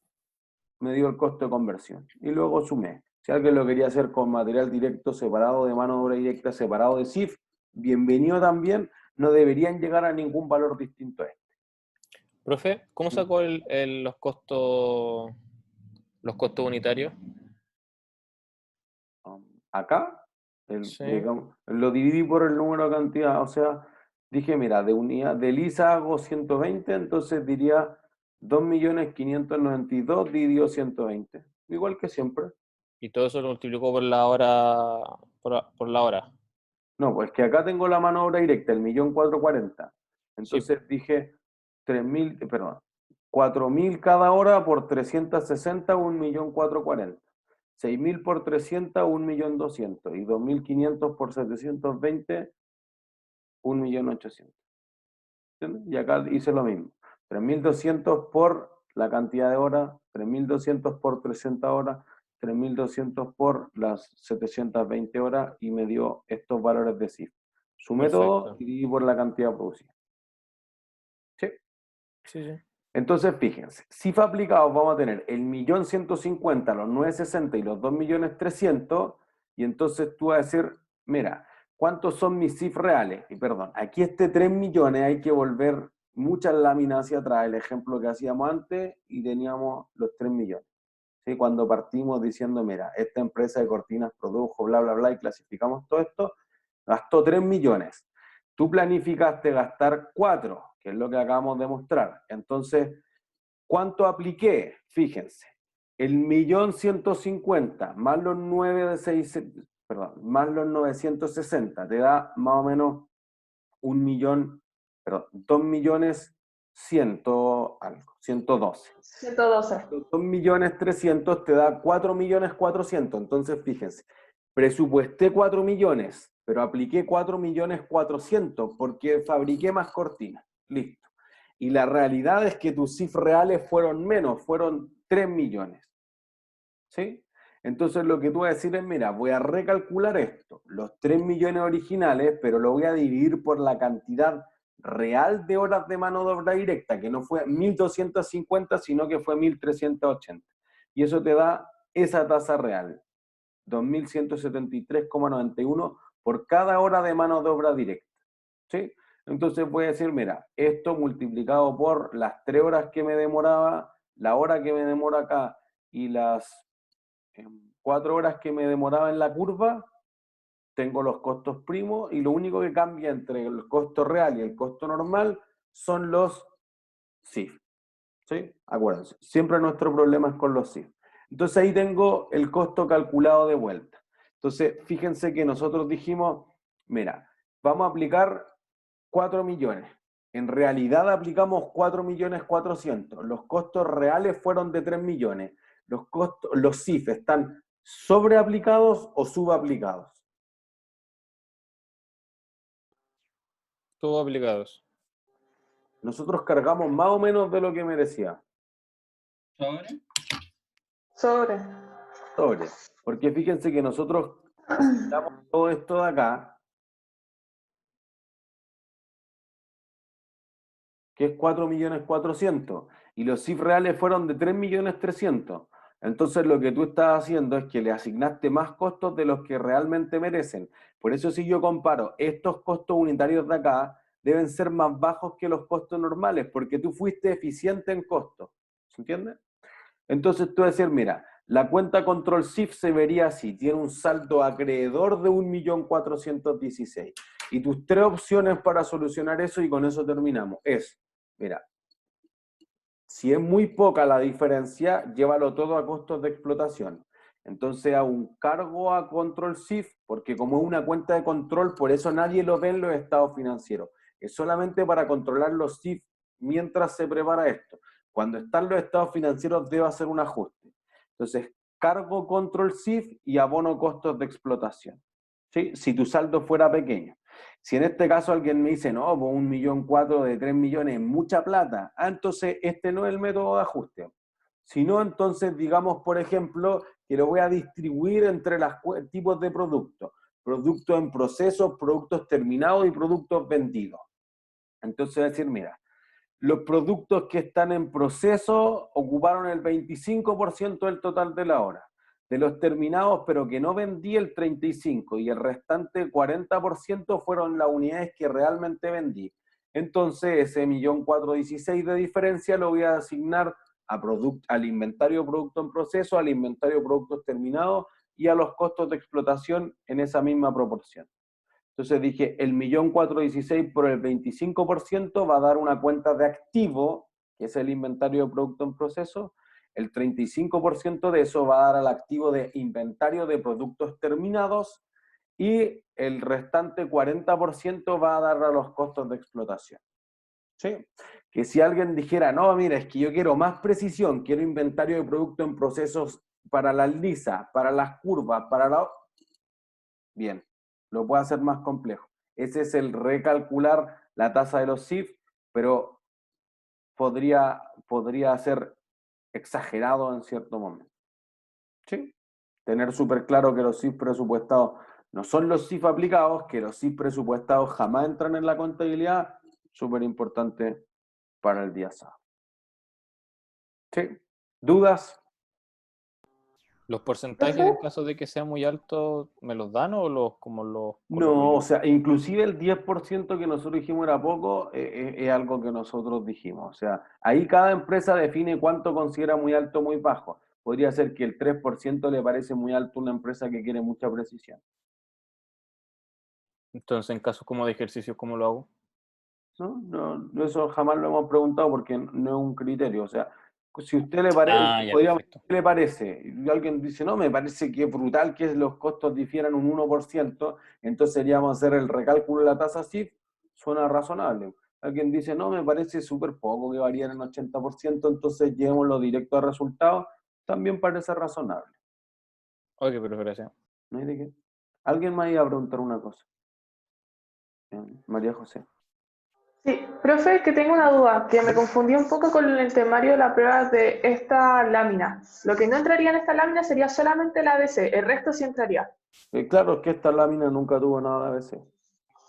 S1: me dio el costo de conversión. Y luego sumé. Si alguien lo quería hacer con material directo separado de mano de obra directa, separado de CIF, bienvenido también. No deberían llegar a ningún valor distinto a este.
S14: Profe, ¿cómo sacó los costos unitarios?
S1: Acá,
S14: Sí.
S1: digamos, lo dividí por el número de cantidad, o sea, dije, mira, de lisa hago 120, entonces diría 2.592.000 dividido 120, igual que siempre.
S14: Y todo eso lo multiplicó por la hora, por la hora.
S1: No, pues que acá tengo la mano de obra directa, el 1.440.000. Entonces dije 4.000 cada hora por 360, 1.440.000. 6.000 por 300, 1.200.000. Y 2.500 por 720, 1.800.000. ¿Entiendes? Y acá hice lo mismo. 3.200 por la cantidad de horas, 3.200 por 300 horas, 3.200 por las 720 horas y me dio estos valores de CIF. Sumé todo y dividí por la cantidad producida. ¿Sí?
S14: Sí, sí.
S1: Entonces, fíjense, CIF aplicados vamos a tener el 1.150.000, los 960 y los 2.300.000, y entonces tú vas a decir, mira, ¿cuántos son mis CIF reales? Y perdón, aquí 3 millones hay que volver muchas láminas hacia atrás, el ejemplo que hacíamos antes, y teníamos los 3 millones. ¿Sí? Cuando partimos diciendo, mira, esta empresa de cortinas produjo, bla, bla, bla, y clasificamos todo esto, gastó 3 millones. Tú planificaste gastar 4, que es lo que acabamos de mostrar. Entonces, ¿cuánto apliqué? Fíjense, el 1.150.000 más los 960 te da más o menos 2.112. 2.300.000 te da 4.400.000. Entonces, fíjense, presupuesté 4 millones, pero apliqué 4.400.000 porque fabriqué más cortinas. Listo. Y la realidad es que tus CIF reales fueron menos, fueron 3 millones. ¿Sí? Entonces lo que tú vas a decir es, mira, voy a recalcular esto, los 3 millones originales, pero lo voy a dividir por la cantidad real de horas de mano de obra directa, que no fue 1.250, sino que fue 1.380. Y eso te da esa tasa real, 2.173,91 por cada hora de mano de obra directa. ¿Sí? Entonces voy a decir, mira, esto multiplicado por las 3 horas que me demoraba, la hora que me demora acá y las 4 horas que me demoraba en la curva, tengo los costos primos y lo único que cambia entre el costo real y el costo normal son los CIF. ¿Sí? Acuérdense, siempre nuestro problema es con los CIF. Entonces ahí tengo el costo calculado de vuelta. Entonces, fíjense que nosotros dijimos, mira, vamos a aplicar 4 millones. En realidad aplicamos 4.400.000. Los costos reales fueron de 3 millones. Los CIF están sobreaplicados o subaplicados.
S14: Subaplicados.
S1: Nosotros cargamos más o menos de lo que merecía.
S11: Sobre.
S1: Porque fíjense que nosotros damos todo esto de acá, que es 4.400.000, y los CIF reales fueron de 3.300.000. Entonces lo que tú estás haciendo es que le asignaste más costos de los que realmente merecen. Por eso si yo comparo estos costos unitarios de acá, deben ser más bajos que los costos normales, porque tú fuiste eficiente en costos. ¿Se entiende? Entonces tú vas a decir, mira, la cuenta control CIF se vería así, tiene un saldo acreedor de 1.416.000. Y tus 3 opciones para solucionar eso, y con eso terminamos, es, mira, si es muy poca la diferencia, llévalo todo a costos de explotación. Entonces a un cargo a control CIF, porque como es una cuenta de control, por eso nadie lo ve en los estados financieros. Es solamente para controlar los CIF mientras se prepara esto. Cuando están los estados financieros debe hacer un ajuste. Entonces, cargo control CIF y abono costos de explotación. ¿Sí? Si tu saldo fuera pequeño. Si en este caso alguien me dice, no, pues 1.400.000 de 3 millones es mucha plata, entonces este no es el método de ajuste. Si no, entonces digamos, por ejemplo, que lo voy a distribuir entre los tipos de productos. Productos en proceso, productos terminados y productos vendidos. Entonces voy a decir, mira, los productos que están en proceso ocuparon el 25% del total de la hora. De los terminados, pero que no vendí, el 35%, y el restante 40% fueron las unidades que realmente vendí. Entonces, ese 1.416.000 de diferencia lo voy a asignar al inventario de producto en proceso, al inventario de productos terminados y a los costos de explotación en esa misma proporción. Entonces dije, el 1.416.000 por el 25% va a dar una cuenta de activo, que es el inventario de producto en proceso. El 35% de eso va a dar al activo de inventario de productos terminados y el restante 40% va a dar a los costos de explotación. ¿Sí? Que si alguien dijera, no, mira, es que yo quiero más precisión, quiero inventario de producto en procesos para las lisas, para las curvas, para la... Bien, lo puede hacer más complejo. Ese es el recalcular la tasa de los CIF, pero podría ser exagerado en cierto momento. ¿Sí? Tener súper claro que los CIF presupuestados no son los CIF aplicados, que los CIF presupuestados jamás entran en la contabilidad, súper importante para el día sábado. Sí. ¿Dudas?
S14: ¿Los porcentajes en caso de que sea muy alto me los dan o los como los coloco
S1: No,
S14: yo?
S1: o sea, inclusive el 10% que nosotros dijimos era poco, es algo que nosotros dijimos. O sea, ahí cada empresa define cuánto considera muy alto o muy bajo. Podría ser que el 3% le parece muy alto a una empresa que quiere mucha precisión.
S14: Entonces, en casos como de ejercicios, ¿cómo lo hago?
S1: No, eso jamás lo hemos preguntado porque no es un criterio. O sea, si a usted le parece,
S14: Ah, ya,
S1: podríamos,
S14: perfecto.
S1: ¿qué le parece? Y alguien dice, no, me parece que es brutal que los costos difieran un 1%, entonces seríamos hacer el recálculo de la tasa CIF, suena razonable. Alguien dice, no, me parece súper poco que variara en 80%, entonces llevémoslo directo a resultados, también parece razonable.
S14: Ok, pero gracias.
S1: ¿No hay de qué? ¿Alguien me iba a preguntar una cosa? María José.
S11: Sí, profe, que tengo una duda, que me confundí un poco con el temario de la prueba de esta lámina. Lo que no entraría en esta lámina sería solamente la ABC, el resto sí entraría.
S1: Claro, es que esta lámina nunca tuvo nada de ABC.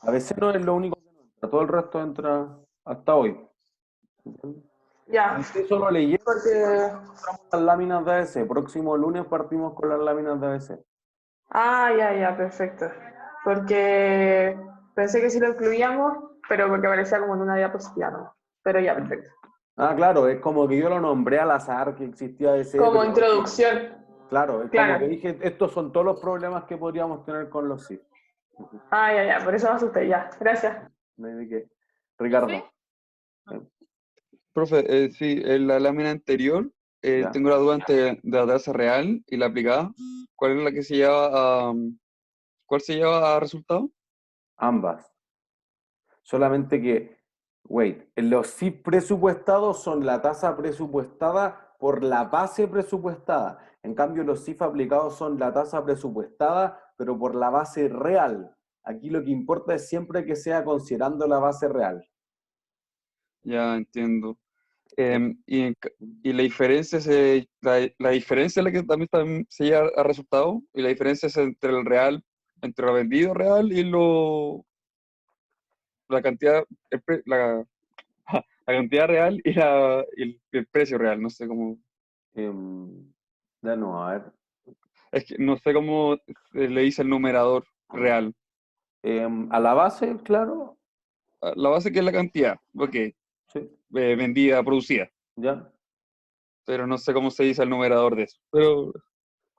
S1: ABC no es lo único que no entra, todo el resto entra hasta hoy.
S11: Ya,
S1: Usted solo leyeron
S11: porque...
S1: las láminas de ABC. Próximo lunes partimos con las láminas de ABC.
S11: Ah, ya, perfecto. Porque pensé que sí lo incluíamos, pero porque aparecía como en una diapositiva, ¿no? Pero ya, perfecto.
S1: Ah, claro, es como que yo lo nombré al azar que existía ABC,
S11: Como
S1: pero
S11: introducción.
S1: claro, es como
S11: Claro.
S1: que dije, estos son todos los problemas que podríamos tener con los CIF.
S11: Ah, ya, por eso me asusté, ya. Gracias.
S1: No hay de qué. Ricardo.
S15: Profe, sí, en la lámina anterior
S1: Ya.
S15: tengo la duda entre la tasa real y la aplicada. ¿Cuál es la que se lleva a, cuál se lleva a resultado?
S1: Ambas. Solamente que, los CIF presupuestados son la tasa presupuestada por la base presupuestada. En cambio, los CIF aplicados son la tasa presupuestada, pero por la base real. Aquí lo que importa es siempre que sea considerando la base real.
S15: Ya entiendo. Y la diferencia la diferencia es la que también se llega a resultado, y la diferencia es entre el real, entre lo vendido real y la cantidad, la cantidad real y el precio real, no sé cómo.
S1: No, a ver.
S15: Es que no sé cómo se le dice el numerador real.
S1: A la base, claro.
S15: La base que es la cantidad, ok.
S1: Sí.
S15: Vendida, producida.
S1: Ya.
S15: Pero no sé cómo se dice el numerador de eso. Pero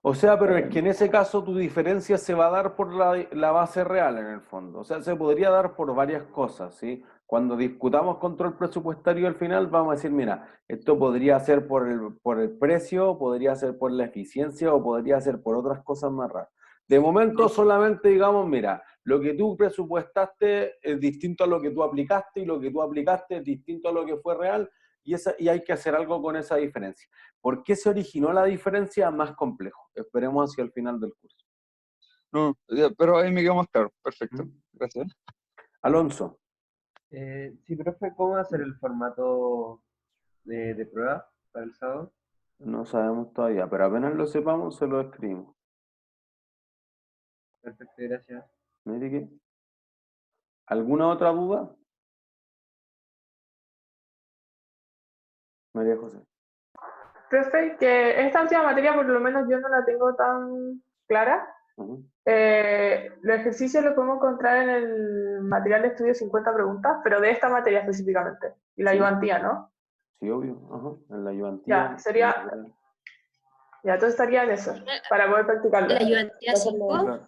S1: O sea, pero es que en ese caso tu diferencia se va a dar por la base real en el fondo. O sea, se podría dar por varias cosas, ¿sí? Cuando discutamos control presupuestario al final vamos a decir, mira, esto podría ser por el precio, podría ser por la eficiencia o podría ser por otras cosas más raras. De momento solamente digamos, mira, lo que tú presupuestaste es distinto a lo que tú aplicaste y lo que tú aplicaste es distinto a lo que fue real y hay que hacer algo con esa diferencia. ¿Por qué se originó la diferencia? Más complejo. Esperemos hacia el final del curso.
S15: no, pero ahí me quedó más claro. Perfecto. Gracias.
S1: Alonso.
S4: Sí, profe, ¿cómo va a ser el formato de prueba para el sábado?
S1: No sabemos todavía, pero apenas lo sepamos, se lo escribimos.
S4: Perfecto, gracias.
S1: Mire que. ¿Alguna otra duda? María José.
S11: Profe, que esta última materia por lo menos yo no la tengo tan clara. Los ejercicios los podemos encontrar en el material de estudio 50 preguntas, pero de esta materia específicamente. Y la
S1: Sí.
S11: ayudantía, ¿no?
S1: Sí, obvio. Ajá. En la ayudantía.
S11: Ya, sería... Ya, entonces estaría en eso, para poder practicarlo.
S8: ¿La ayudantía 5?
S1: Claro.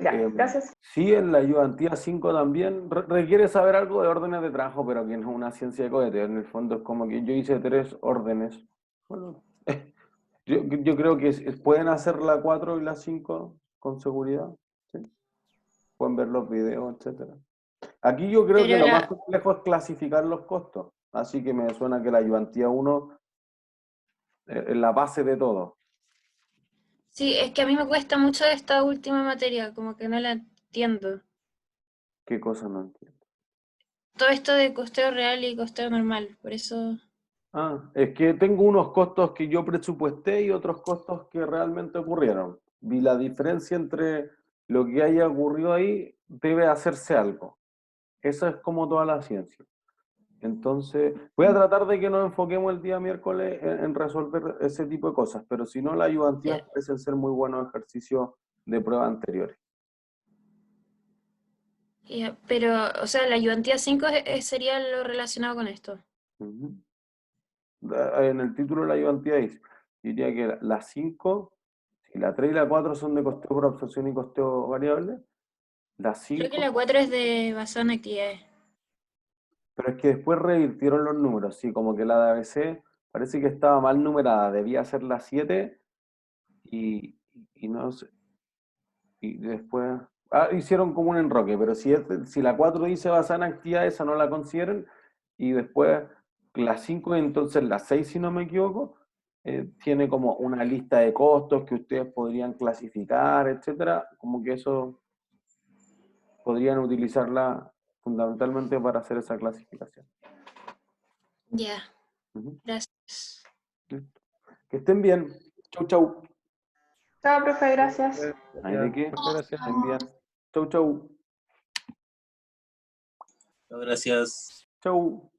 S11: Ya, gracias.
S1: Sí, en la ayudantía 5 también requiere saber algo de órdenes de trabajo, pero que no es una ciencia de cohete. En el fondo es como que yo hice 3 órdenes. Bueno, yo creo que pueden hacer la 4 y la 5 con seguridad. ¿Sí? Pueden ver los videos, etcétera. Aquí yo creo que lo más complejo es clasificar los costos. Así que me suena que la ayudantía 1 es la base de todo.
S8: Sí, es que a mí me cuesta mucho esta última materia, como que no la entiendo.
S1: ¿Qué cosa no entiendo?
S8: Todo esto de costeo real y costeo normal, por eso...
S1: Ah, es que tengo unos costos que yo presupuesté y otros costos que realmente ocurrieron. Vi la diferencia entre lo que haya ocurrido ahí, debe hacerse algo. Eso es como toda la ciencia. Entonces, voy a tratar de que nos enfoquemos el día miércoles en resolver ese tipo de cosas, pero si no, las ayudantías parecen ser muy buenos ejercicios de prueba anteriores.
S8: Ya, pero, o sea, la ayudantía 5 sería lo relacionado con esto.
S1: Ujú. En el título de la ayudantía dice, diría que las 5, si la 3 y la 4 son de costeo por absorción y costeo variable, las
S8: Creo que
S1: 5,
S8: la 4 es de basada en actividades.
S1: pero es que después revirtieron los números, sí, como que la de ABC parece que estaba mal numerada, debía ser la 7 y no sé, y después hicieron como un enroque, pero si la 4 dice basada en actividades, esa no la consideren, y después la 5 y entonces la 6, si no me equivoco, tiene como una lista de costos que ustedes podrían clasificar, etcétera, como que eso podrían utilizarla fundamentalmente para hacer esa clasificación.
S8: Ya,
S1: Ujú.
S8: gracias.
S1: Listo. Que estén bien. Chau, chau.
S11: Chao, profe, gracias.
S1: ¿Hay de qué?
S12: Muchas gracias.
S1: Que estén bien. Chau, chau.
S16: Gracias.
S1: Chau.